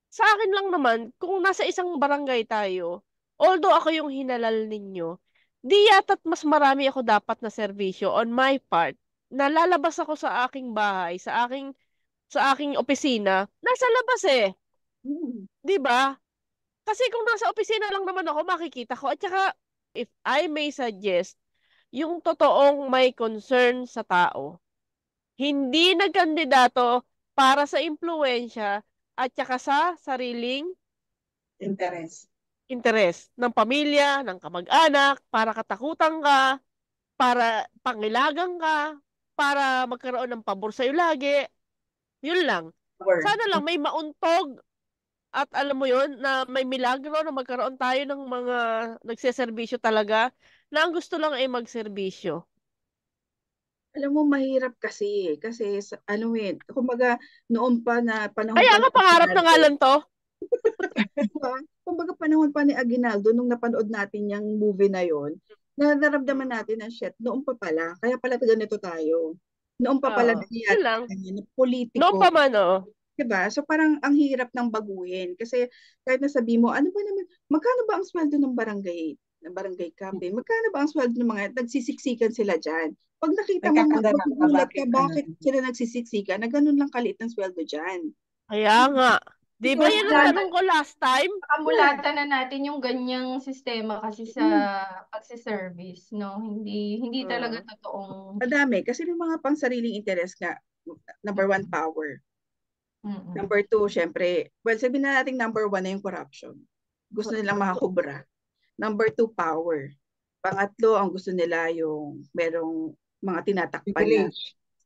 sa akin lang naman, kung nasa isang barangay tayo, although ako yung hinalal ninyo, di yata't mas marami ako dapat na serbisyo on my part. Nalalabas ako sa aking bahay, sa aking opisina, nasa labas eh. 'Di ba? Kasi kung nasa opisina lang naman ako, makikita ko. At saka, if I may suggest, yung totoong may concern sa tao, hindi nagkandidato para sa impluwensya at saka sa sariling interes ng pamilya, ng kamag-anak, para katakutan ka, para pangilagang ka, para magkaroon ng pabor sa'yo lagi. Yun lang. Sana lang may mauntog at alam mo yun, na may milagro na magkaroon tayo ng mga nagseserbisyo talaga na ang gusto lang ay magserbisyo. Alam mo, mahirap kasi. Kasi, kumbaga, noon pa na panahon Kaya pa nga ni pangarap na nga Aguinaldo. lang to. Kumbaga, panahon pa ni Aguinaldo, nung napanood natin yung movie na yon, naramdaman natin na shit, noon pa pala. Kaya pala ganito tayo. Noon pa pala Oo, yun lang. na No politiko. pa man, oh. Diba? So parang ang hirap ng baguhin. Kasi kahit nasabi mo, ano ba naman, magkano ba ang sweldo ng barangay captain? Magkano ba ang sweldo ng mga, nagsisiksikan sila dyan? Pag nakita mo, magugulat ka, bakit sila nagsisiksikan na ganun lang kaliit ng sweldo dyan? Kaya nga. Di ba yan ang tanong ko last time? Kamulatan na natin yung ganyang sistema kasi sa pagsiservice, no? Hindi talaga totoong... Madami. Kasi may mga pang sariling interes nga. Number 1, power. Number 2, syempre, well, sabihin na natin number 1 na yung corruption. Gusto nilang makakubra. Number 2, power. Pangatlo, ang gusto nila yung merong mga tinatakpan na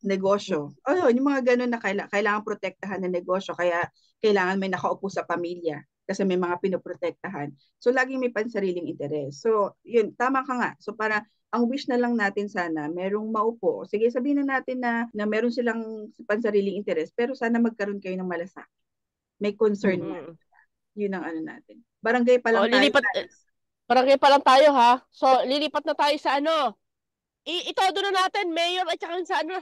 negosyo. Yung mga ganun na kailangan protektahan na negosyo. Kaya kailangan may nakaupo sa pamilya kasi may mga pinoprotektahan. So, laging may pansariling interes. So, yun, tama ka nga. So, para ang wish na lang natin sana, merong maupo. Sige, sabihin na natin na meron silang pansariling interes, pero sana magkaroon kayo ng malasakit. May concern man. Yun ang ano natin. Barangay pa lang tayo. Barangay pa lang tayo, ha? So, lilipat na tayo sa ano? Itodo na natin, mayor at saka sa ano?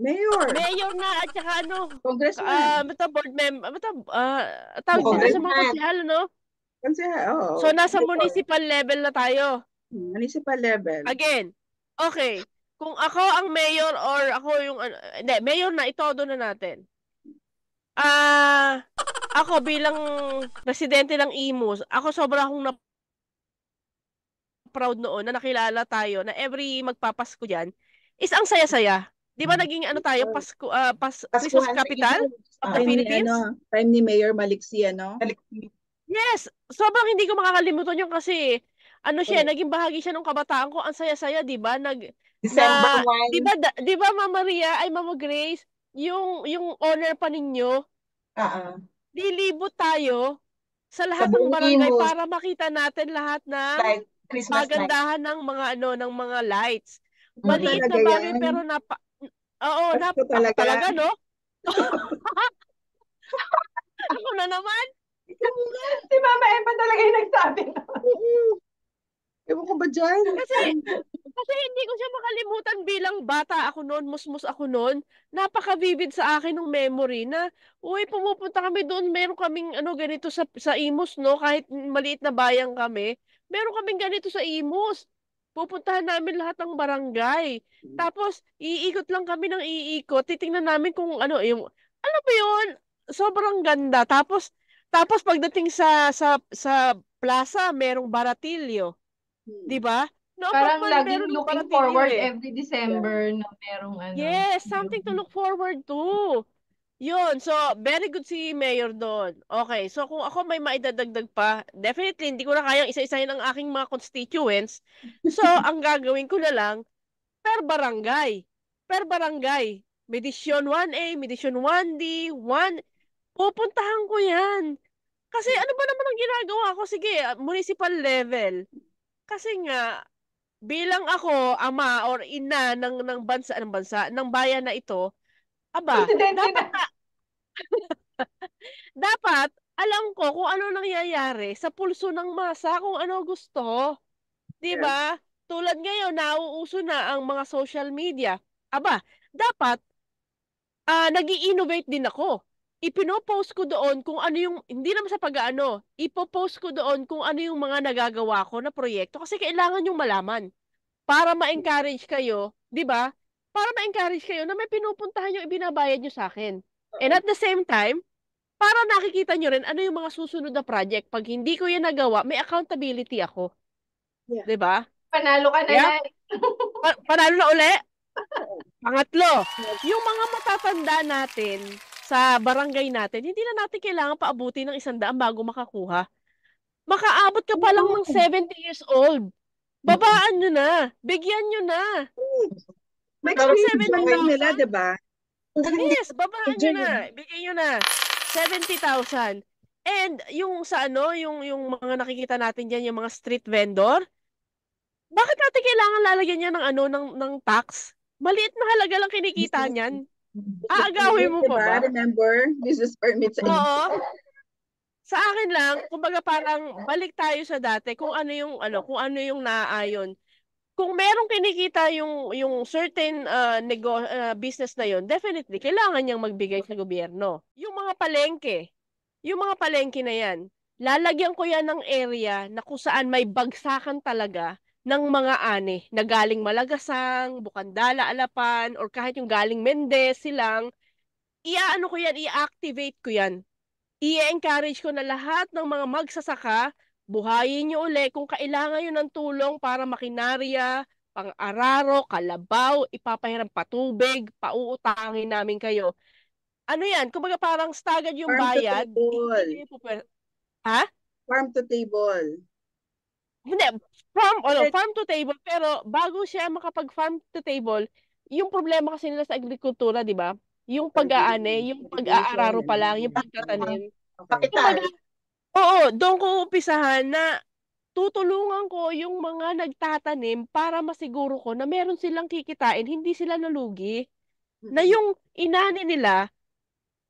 Mayor. Mayor na at saka Congressman. ito board member, tawag dito sa mga konsehal, no? Oo. So, nasa municipal level na tayo. Municipal level. Again, okay. Kung ako ang mayor or ako yung, hindi, mayor na, itodo na natin. Ako bilang presidente ng IMUS, ako sobra akong proud noon na nakilala tayo na every magpapasko diyan is ang saya-saya. 'Di ba naging tayo Pasko Christmas capital of the Philippines? Time ni Mayor Maliksi, Yes, sobrang hindi ko makakalimutan yung kasi siya, naging bahagi siya ng kabataan ko. Ang saya-saya, 'di ba? December 1. 'Di ba Mama Maria ay Mama Grace, yung honor pa ninyo. Lilibot tayo sa lahat ng barangay para makita natin lahat ng pagandahan ng mga ng mga lights. Maliit na bagay pero talaga, no? Ako na naman. Si Mama Emma talaga yung nagsabi. Ewan ko ba dyan? Kasi hindi ko siya makalimutan bilang bata ako noon, musmus ako noon. Napaka-vivid sa akin ng memory na, pumupunta kami doon, meron kaming ganito sa Imus, no? Kahit maliit na bayan kami, meron kaming ganito sa Imus. Pupuntahan namin lahat ng barangay. Tapos, iikot lang kami ng iikot. Titingnan namin kung yung, yun? Sobrang ganda. Tapos pagdating sa plaza, merong baratilyo. 'Di ba? No, parang laging looking forward every December na merong Yes, something to look forward to. Yun. So, very good si Mayor doon. Okay. So, kung ako may maidadagdag pa, definitely, hindi ko na kayang isa-isahin ang aking mga constituents. So, ang gagawin ko na lang, per barangay. Per barangay. Medisyon 1A, Medisyon 1D, pupuntahan ko yan. Kasi ano ba naman ang ginagawa ko? Sige, municipal level. Kasi nga, bilang ako, ama or ina ng bayan na ito, dapat alam ko kung ano nangyayari sa pulso ng masa, kung ano gusto. 'Di ba? Tulad ngayon, nauuso na ang mga social media. Dapat nag-i-innovate din ako. Ipino-post ko doon kung ano yung, hindi naman sa ipo-post ko doon kung ano yung mga nagagawa ko na proyekto kasi kailangan yung malaman para ma-encourage kayo, 'di ba? Para ma-encourage kayo na may pinupuntahan yung ibinabayad nyo sa akin. And at the same time, para nakikita nyo rin ano yung mga susunod na project. Pag hindi ko yan nagawa, may accountability ako. Yeah. 'Di ba? Panalo ka na. Panalo na uli. Pangatlo, yung mga matatanda natin sa barangay natin, hindi na natin kailangan paabuti ng 100 bago makakuha. Makaabot ka pa lang ng 70 years old. Babaan nyo na. Bigyan nyo na. May experience nila, diba? Yes, babaan nyo na. Bigyan nyo na. 70,000. And yung sa yung mga nakikita natin dyan, yung mga street vendor, bakit natin kailangan lalagyan niya ng tax? Maliit na halaga lang kinikita niyan. Aagawin mo pa ba? Remember, business permits. Oo. Sa akin lang, kumbaga parang balik tayo sa dati kung ano yung naaayon. Kung merong kinikita yung certain business na yon, definitely kailangan niyang magbigay sa gobyerno. Yung mga palengke na yan, lalagyan ko yan ng area na kung saan may bagsakan talaga ng mga ani na galing Malagasang, Bukandala, Alapan, or kahit yung galing Mendez, Silang, i-activate ko yan. I-encourage ko na lahat ng mga magsasaka, buhayin nyo uli kung kailangan yun ng tulong para makinarya, pang-araro, kalabaw, ipapahiram patubig, pauutangin namin kayo. Ano yan? Kumbaga parang staggered yung bayad. Ha? Farm to table. Hindi, farm to table, pero bago siya makapag-farm to table, yung problema kasi nila sa agrikultura, di ba? Yung pag-aane, yung pag-aararo pa lang, yung pagtatanim. Kapital. Oo, doon ko umpisahan na tutulungan ko yung mga nagtatanim para masiguro ko na meron silang kikitain, hindi sila nalugi. Na yung inani nila,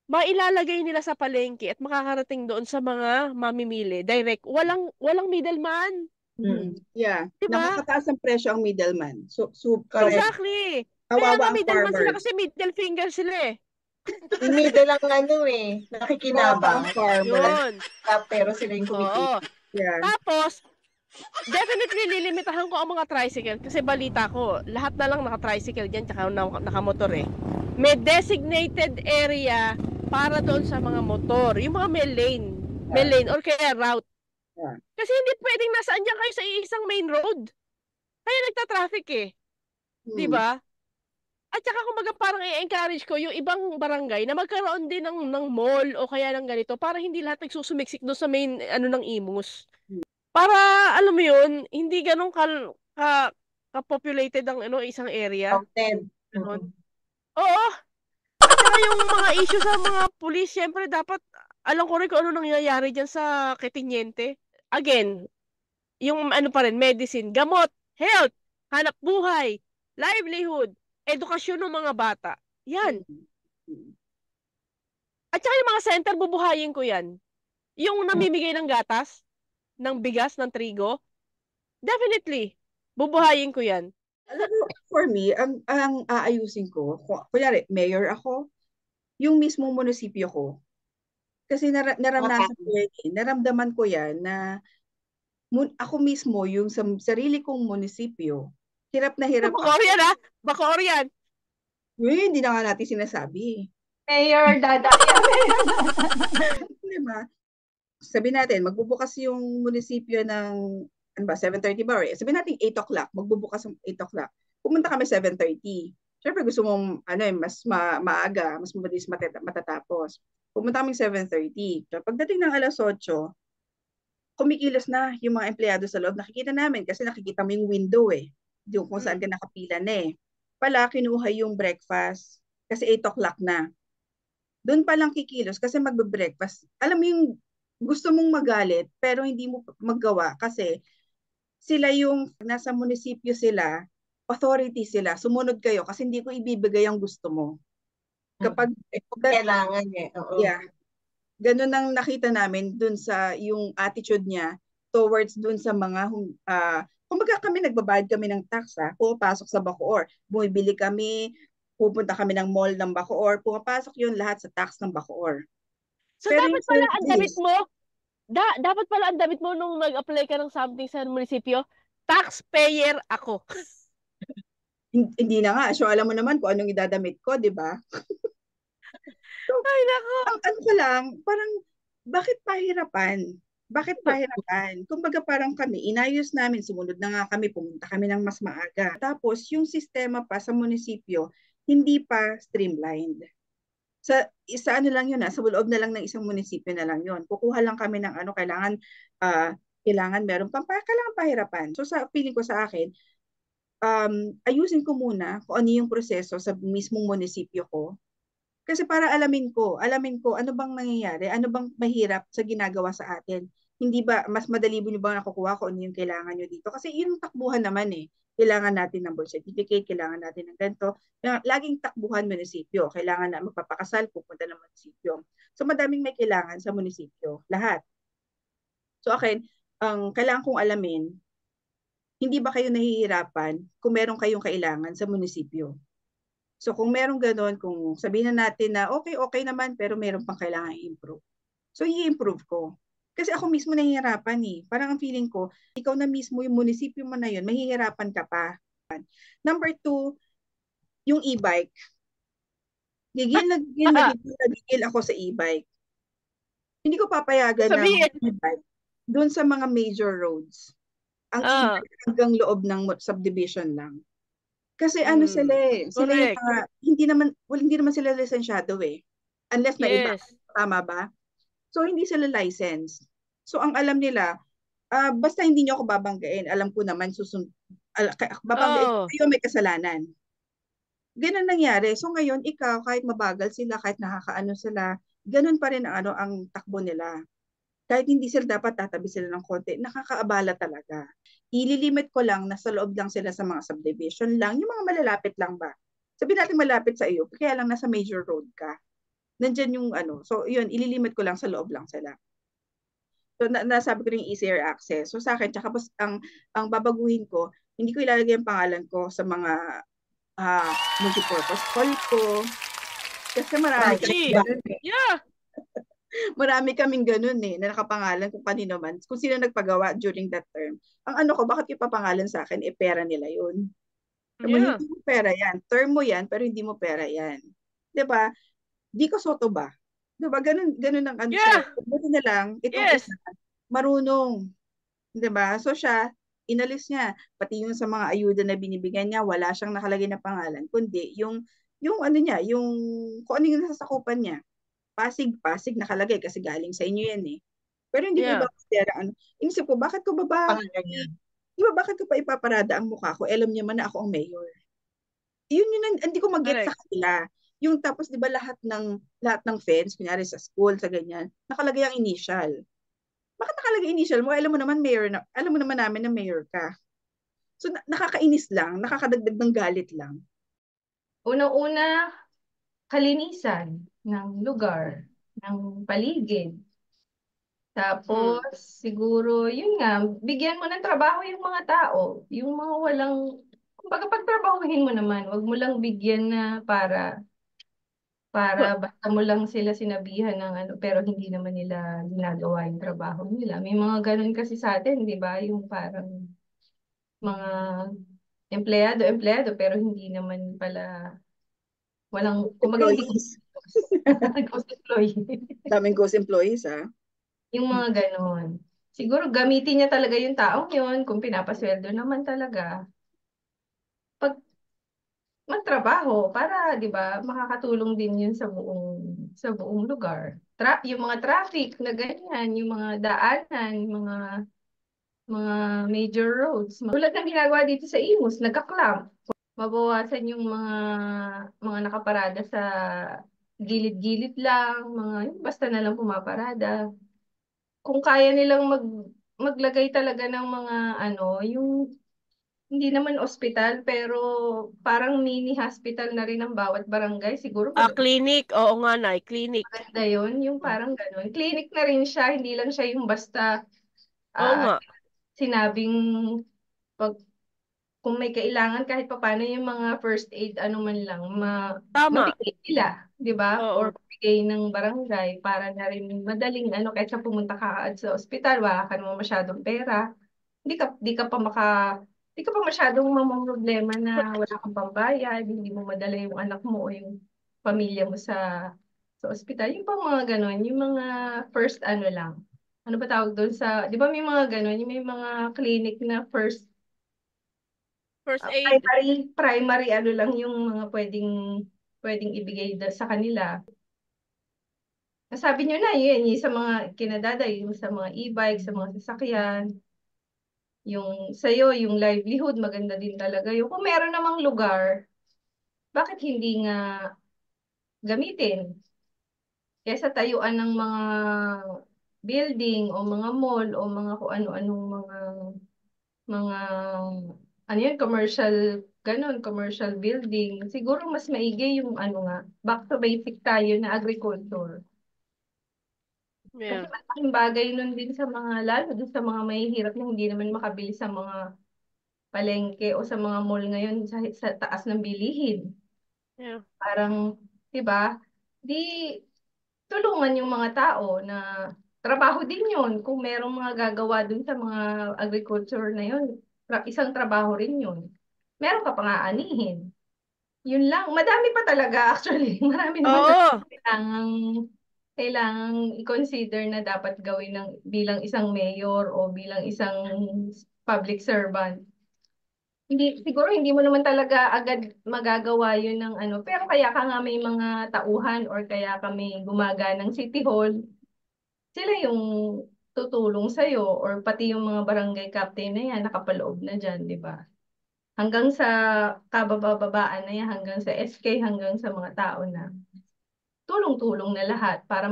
mailalagay nila sa palengke at makakarating doon sa mga mamimili. Direct. Walang middleman. Yeah. Diba? Nakakataas ang presyo ang middleman. So exactly. Kaya Kawawa nga ang may dalman sila farmers. kasi middle finger sila eh. Yung middle lang Kawawa nakikinabang. ang farmers. Yun. Pero sila yung Oo. kumikita. Yan. Tapos, definitely lilimitahan ko ang mga tricycle kasi balita ko, lahat na lang naka-tricycle dyan tsaka nakamotor eh. May designated area para doon sa mga motor. Yung mga may lane or kaya route. Yeah. Kasi hindi pwedeng nasaan dyan kayo sa isang main road. Kaya nagta-traffic eh. Di ba? At saka kumbaga parang i-encourage ko yung ibang barangay na magkaroon din ng mall o kaya ng ganito para hindi lahat nagsusumiksik doon sa main ng Imus. Para alam mo yun, hindi ganun ka-populated ang isang area. Counted. Ganun. Oo. At saka yung mga issue sa mga pulis, syempre dapat alam ko rin kung ano nangyayari dyan sa Ketinyente. Again, yung pa rin, medicine, gamot, health, hanap buhay, livelihood, edukasyon ng mga bata. Yan. At saka yung mga center, bubuhayin ko yan. Yung namimigay ng gatas, ng bigas, ng trigo, definitely, bubuhayin ko yan. Alam mo, for me, ang aayusin ko, kunyari, mayor ako, yung mismong munisipyo ko. Kasi naranasan ko yan, naramdaman ko yan na ako mismo, yung sa sarili kong munisipyo, hirap na hirap Bacoor yan ha? Bacoor yan. Hindi na nga natin sinasabi. Mayor, Diba? Sabi natin, magbubukas yung munisipyo ng 7:30 ba? Sabi natin 8 o'clock, magbubukas ng 8 o'clock. Pumunta kami 7:30. Siyempre gusto mong mas maaga, mas mabilis matatapos. Pumunta kami 7:30. Pagdating ng alas 8, kumikilos na yung mga empleyado sa loob. Nakikita namin kasi nakikita mo yung window yung kung saan ka nakapila na Pala, kinuha yung breakfast kasi 8 o'clock na. Doon pa lang kikilos kasi magbe-breakfast. Alam mo yung gusto mong magalit pero hindi mo maggawa kasi sila yung nasa munisipyo sila, authority sila, sumunod kayo kasi hindi ko ibibigay ang gusto mo. Kapag kailangan Oo. Yeah. Ganun ang nakita namin dun sa yung attitude niya towards dun sa mga kumbaga kami nagbabayad kami ng tax pumapasok sa Bacoor. Bumibili kami, pupunta kami ng mall ng Bacoor, pumapasok yun lahat sa tax ng Bacoor. So pero dapat pala ang damit mo, dapat pala ang damit mo nung nag-apply ka ng something sa munisipyo, taxpayer ako. Hindi na nga. So alam mo naman kung anong idadamit ko, di ba? So, ay, nako. Ang ko lang, parang bakit pahirapan? Bakit pahirapan? Kumbaga parang kami, inayos namin, sumunod na nga kami, pumunta kami ng mas maaga. Tapos yung sistema pa sa munisipyo, hindi pa streamlined. Sa lang yun sa loob na lang ng isang munisipyo na lang yun. Kukuha lang kami ng kailangan meron kailangan pahirapan. So sa feeling ko sa akin, ayusin ko muna kung ano yung proseso sa mismong munisipyo ko. Kasi para alamin ko ano bang nangyayari, ano bang mahirap sa ginagawa sa atin. Hindi ba, mas madali mo nyo ba nakukuha kung ano yung kailangan nyo dito? Kasi yung takbuhan naman kailangan natin ng birth certificate, kailangan natin ng ganito. Laging takbuhan munisipyo, kailangan na magpapakasal, pupunta ng munisipyo. So madaming may kailangan sa munisipyo, lahat. So akin, kailangan kong alamin, hindi ba kayo nahihirapan kung meron kayong kailangan sa munisipyo? So kung meron gano'n, kung sabihin na natin na okay naman pero meron pang kailangan i-improve. So i-improve ko. Kasi ako mismo nahihirapan Parang ang feeling ko, ikaw na mismo yung munisipyo mo na yun, mahihirapan ka pa. Number 2, yung e-bike. Gigil ako sa e-bike. Hindi ko papayagan ng e-bike doon sa mga major roads. Ang e-bike hanggang loob ng subdivision lang. Kasi sila sila yung hindi naman sila lisensyado unless na iba, tama ba? So hindi sila licensed. So ang alam nila, basta hindi niyo ako babanggain, alam ko naman babanggain kayo, may kasalanan. Ganun nangyari. So ngayon ikaw, kahit mabagal sila, kahit nakakaano sila, ganun pa rin ang takbo nila. Kahit hindi sila dapat tatabi sila ng konti, nakakaabala talaga. Ililimit ko lang na sa loob lang sila sa mga subdivision lang, yung mga malalapit lang ba. Sabi natin malapit sa iyo, kaya lang nasa major road ka. Nandyan yung so yun, ililimit ko lang sa loob lang sila. So nasabi ko rin easier access. So sa akin, tsaka ang babaguhin ko, hindi ko ilalagay ang pangalan ko sa mga multipurpose hall ko. Kasi marami Gee. kaming ganun eh. Yeah. Marami kaming ganun eh, na nakapangalan kung kanino man, kung sino nagpagawa during that term. Ang ano ko, bakit ipapangalan sa akin? Eh, pera nila yun. Kung Yeah. hindi mo pera yan, term mo yan, pero hindi mo pera yan. 'Di ba? Vico Soto ba? 'Di ba? Ganun ang ano Yeah. siya. Buti na lang, itong Yes. isa, marunong. 'Di ba? So siya, inalis niya. Pati yung sa mga ayuda na binibigyan niya, wala siyang nakalagay na pangalan, kundi yung ano niya, yung kung ano yung nasasakupan niya. Pasig nakalagay kasi galing sa inyo yan eh. Pero hindi ko Yeah. ipapadala ano. Inisip ko, bakit ko ba Pangalan niya. di ba bakit ko pa ipaparada ang mukha ko? Alam niya man na ako ang mayor. Yun hindi ko mag-get sa Correct. kanila. Yung tapos 'di ba lahat ng fence, kunyari sa school, sa ganyan, nakalagay ang initial. Bakit nakalagay initial mo? Alam mo naman alam mo naman namin na mayor ka. So nakakainis lang, nakakadagdag ng galit lang. Unang-una, kalinisan ng lugar, ng paligid. Tapos, siguro, yun nga, bigyan mo ng trabaho yung mga tao. Yung mga walang, kumbaga pagtrabahuhin mo naman, wag mo lang bigyan na para basta mo lang sila sinabihan ng ano, pero hindi naman nila ginagawa yung trabaho nila. May mga ganun kasi sa atin, di ba? Yung parang mga empleyado, pero hindi naman pala, walang, kumbaga hindi Employees. ghost employee. Daming ghost employees Yung mga ganon. Siguro gamitin niya talaga yung taong yun, kung pinapasweldo naman talaga. Pag magtrabaho, para, di ba, makakatulong din yun sa buong lugar. Yung mga traffic na ganyan, yung mga daanan, mga major roads. Tulad ng ginagawa dito sa Imus, nagka-clamp. Mabawasan yung mga nakaparada sa gilid-gilid lang, basta na lang pumaparada. Kung kaya nilang maglagay talaga ng mga ano, yung hindi naman ospital pero parang mini hospital na rin ang bawat barangay, siguro Clinic. Oo nga, Nay. Clinic. maganda yun, yung parang ganun. Clinic na rin siya, hindi lang siya yung basta Oo ah, nga. sinabing pag kung may kailangan kahit papaano yung mga first aid ano man lang Tama. mabigay nila, 'di ba? Oo. Or bigay ng barangay para na rin madaling ano kahit sa pumunta ka agad sa ospital, wala ka naman masyadong pera. Di ka pa masyadong mamomroblema na wala kang pambayad, hindi mo madala yung anak mo o yung pamilya mo sa ospital. Yung pang mga ganon, yung mga first ano lang. Ano ba tawag doon di ba may mga ganon, yung may mga clinic na first First aid. primary ano lang yung mga pwedeng ibigay sa kanila. Nasabi nyo na yun, yung sa mga kinadada, yung sa mga e-bike, sa mga sasakyan, yung sa'yo, yung livelihood, maganda din talaga. Yung kung meron namang lugar, bakit hindi nga gamitin? Kesa tayuan ng mga building o mga mall o mga kung ano-anong mga ano yun, commercial building. Siguro mas maigi yung ano nga, back to basic tayo na agriculture. Kasi Yeah. malaking bagay nun din sa lalo din sa mga mahihirap na hindi naman makabili sa mga palengke o sa mga mall ngayon sa taas ng bilihin. Yeah. Parang, di ba, di tulungan yung mga tao na trabaho din yun. Kung merong mga gagawa dun sa mga agriculture na yun, isang trabaho rin yun. Meron ka pang aanihin. Yun lang. Madami pa talaga actually. Marami naman talaga Oo. kailangang i-consider na dapat gawin bilang isang mayor o bilang isang public servant. Siguro hindi mo naman talaga agad magagawa yun ng ano, pero kaya ka nga may mga tauhan or kaya kami gumaga ng City Hall, sila yung tutulong sa'yo or pati yung mga barangay captain na yan, nakapaloob na dyan, di ba? Hanggang sa kabababaan na yan, hanggang sa SK, hanggang sa mga tao na tulong-tulong na lahat para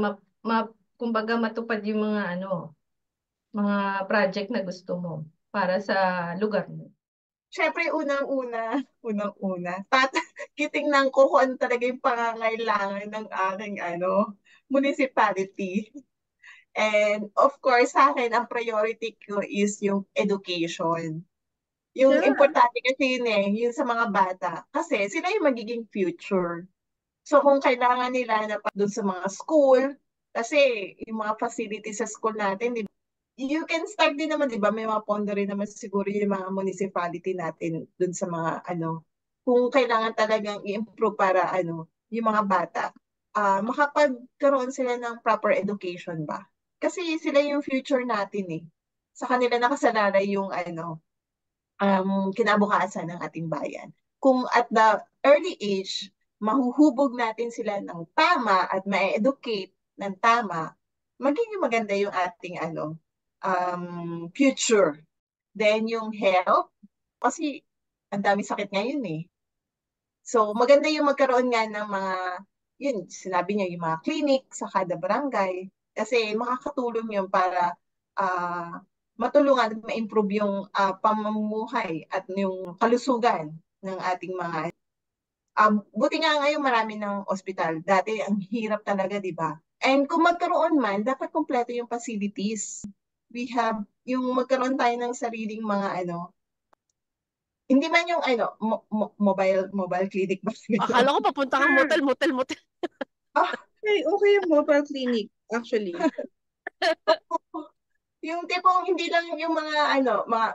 kumbaga matupad yung mga project na gusto mo para sa lugar mo. Siyempre, unang-una, titingnan ko kung ano talaga yung pangangailangan ng aking municipality. And of course, sa akin, ang priority ko is yung education. Yung Yeah. importante kasi yun yun sa mga bata. Kasi sila yung magiging future. So kung kailangan nila na pa doon sa mga school, kasi yung mga facilities sa school natin, di ba? You can start din naman, di ba? May mga pondo rin naman siguro yung mga municipality natin doon sa mga kung kailangan talagang i-improve para yung mga bata, makapagkaroon sila ng proper education ba? Kasi sila yung future natin eh. Sa kanila nakasalalay yung kinabukasan ng ating bayan. Kung at the early age, mahuhubog natin sila ng tama at ma-educate ng tama, magiging maganda yung ating future. Then yung health, kasi ang dami sakit ngayon eh. So maganda yung magkaroon nga ng mga, yun, sinabi niya, yung mga clinic sa kada barangay. Kasi makakatulong yun para matulungan at ma-improve yung pamumuhay at yung kalusugan ng ating mga buti nga ngayon marami ng ospital. Dati ang hirap talaga, di ba? And kung magkaroon man, dapat kompleto yung facilities. We have, yung magkaroon tayo ng sariling mga hindi man yung mobile clinic ba? Akala ko papunta kang motel. Okay yung mobile clinic, actually. Yung tipong hindi lang yung mga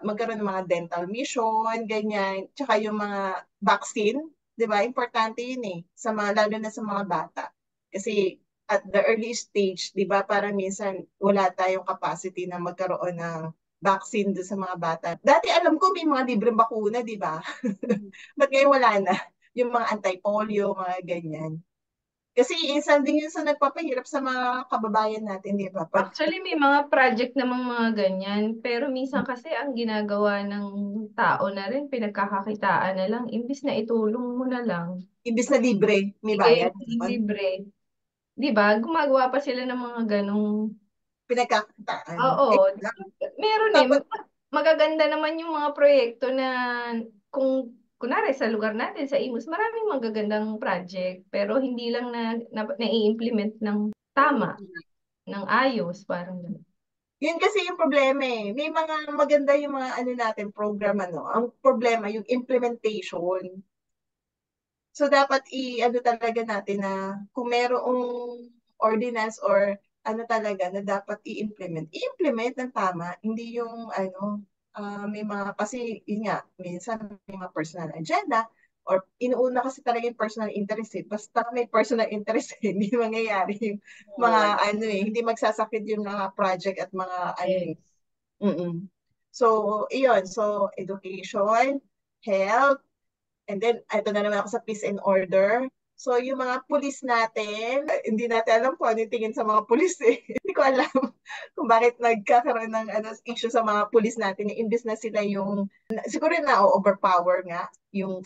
magkaroon ng mga dental mission, ganyan, tsaka yung mga vaccine, 'di ba? Importante 'yun eh sa mga, lalo na sa mga bata. Kasi at the early stage, 'di ba, para minsan wala tayong capacity na magkaroon ng vaccine do sa mga bata. Dati alam ko may mga libreng bakuna, 'di ba? Ba't ngayon wala na? Yung mga anti-polio, mga ganyan. Kasi isa din yun sa nagpapahirap sa mga kababayan natin, di ba? Actually, may mga project namang mga ganyan. Pero minsan kasi ang ginagawa ng tao na rin, pinagkakakitaan na lang. Imbis na itulong mo na lang. Imbis na libre, may Bigay bayad. mo libre. Di ba? Gumagawa pa sila ng mga ganong... Pinagkakitaan. Oo. Meron eh. Tapos, Magaganda naman yung mga proyekto na kung kunwari sa lugar natin, sa Imus, maraming magagandang project. Pero hindi lang na-i-implement ng tama, ng ayos, parang gano'n. yun kasi yung problema eh. May mga maganda yung mga natin, program Ang problema, yung implementation. So, dapat talaga natin na kung merong ordinance or talaga na dapat i-implement ng tama. Hindi yung may mga, kasi yun nga, minsan may mga personal agenda or inuuna kasi talaga yung personal interest eh. Basta may personal interest hindi mangyayari yung mga hindi magsasakit yung mga project at mga Yes. Mm-mm. So, iyon. So, education, health, and then, ito na naman ako sa peace and order. So, yung mga pulis natin, hindi natin alam kung ano yung tingin sa mga pulis eh. Hindi ko alam kung bakit nagkakaroon ng issue sa mga pulis natin. Imbis na sila yung, siguro na overpower nga yung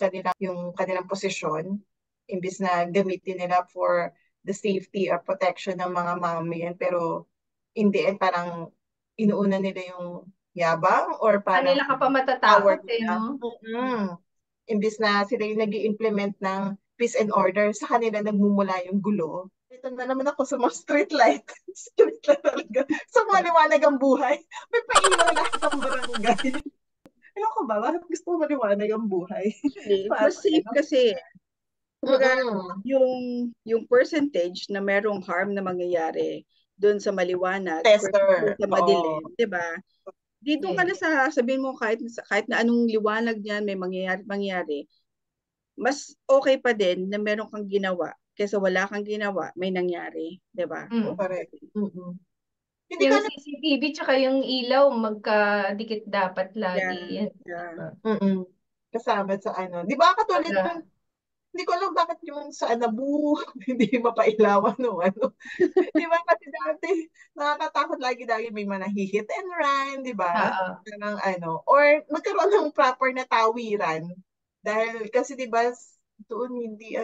kanilang posisyon. Imbis na gamitin nila for the safety or protection ng mga mamamayan. Pero, in the end, parang inuuna nila yung yabang or parang Kanila ka pa power matatakot eh, nila. no? Imbis na sila yung nag-i-implement ng peace and order, sa kanila nagmumula yung gulo. Ito na naman ako sa mga street light. Street light talaga. Sa maliwanag ang buhay. May pailaw lahat ng barangay. Ano ko ba? Bakit gusto ko maliwanag ang buhay? Actually, mas safe kasi. Kumbaga, yung percentage na merong harm na mangyayari doon sa maliwanag, Tester. sa madilim, di ba? Dito ka na sabihin mo kahit na anong liwanag niyan may mangyayari, mas okay pa din na meron kang ginawa kaysa wala kang ginawa, may nangyari, di ba? Correct. Hindi yung CCTV tsaka yung ilaw, magkadikit dapat lagi. Yeah. Kasama sa Di ba katulad ng, hindi ko alam bakit yung sa Anabu, hindi mapailawan no Di ba kasi dati, nakakatakot lagi may hit and run, di ba? Or magkaroon ng proper na tawiran. Dahil kasi di ba, doon hindi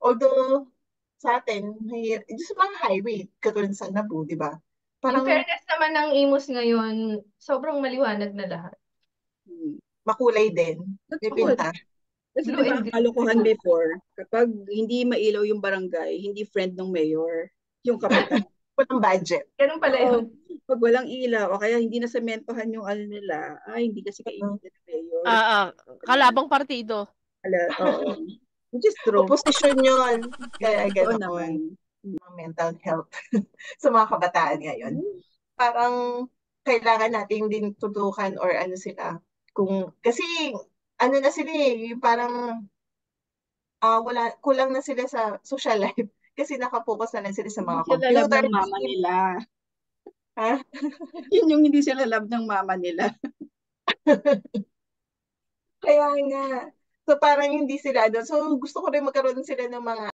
although sa atin, sa mga highway, katulad sa Anabu, di ba? In fairness naman ng Imus ngayon, sobrang maliwanag na lahat. Makulay din. May pinta. Kasi diba ang kalokohan before, kapag hindi mailaw yung barangay, hindi friend ng mayor, yung kapitan. Walang budget. Ganun pala yun. Pag walang ilaw, o kaya hindi na sementohan yung nila, hindi kasi kaibigan ng mayor. Kalabang partido. Oo. Which is true. Oposisyon yun. Kaya Totoo ganoon. naman. Mga mental health sa mga kabataan ngayon. Parang kailangan natin din tutukan or ano sila. Kasi ano na sila yung parang kulang na sila sa social life. Kasi nakapokus na lang sila sa Hindi mga sila love computer ng mama games. nila. Ha? Yun yung hindi sila love ng mama nila. Kaya nga. So parang hindi sila doon. So gusto ko rin magkaroon sila ng mga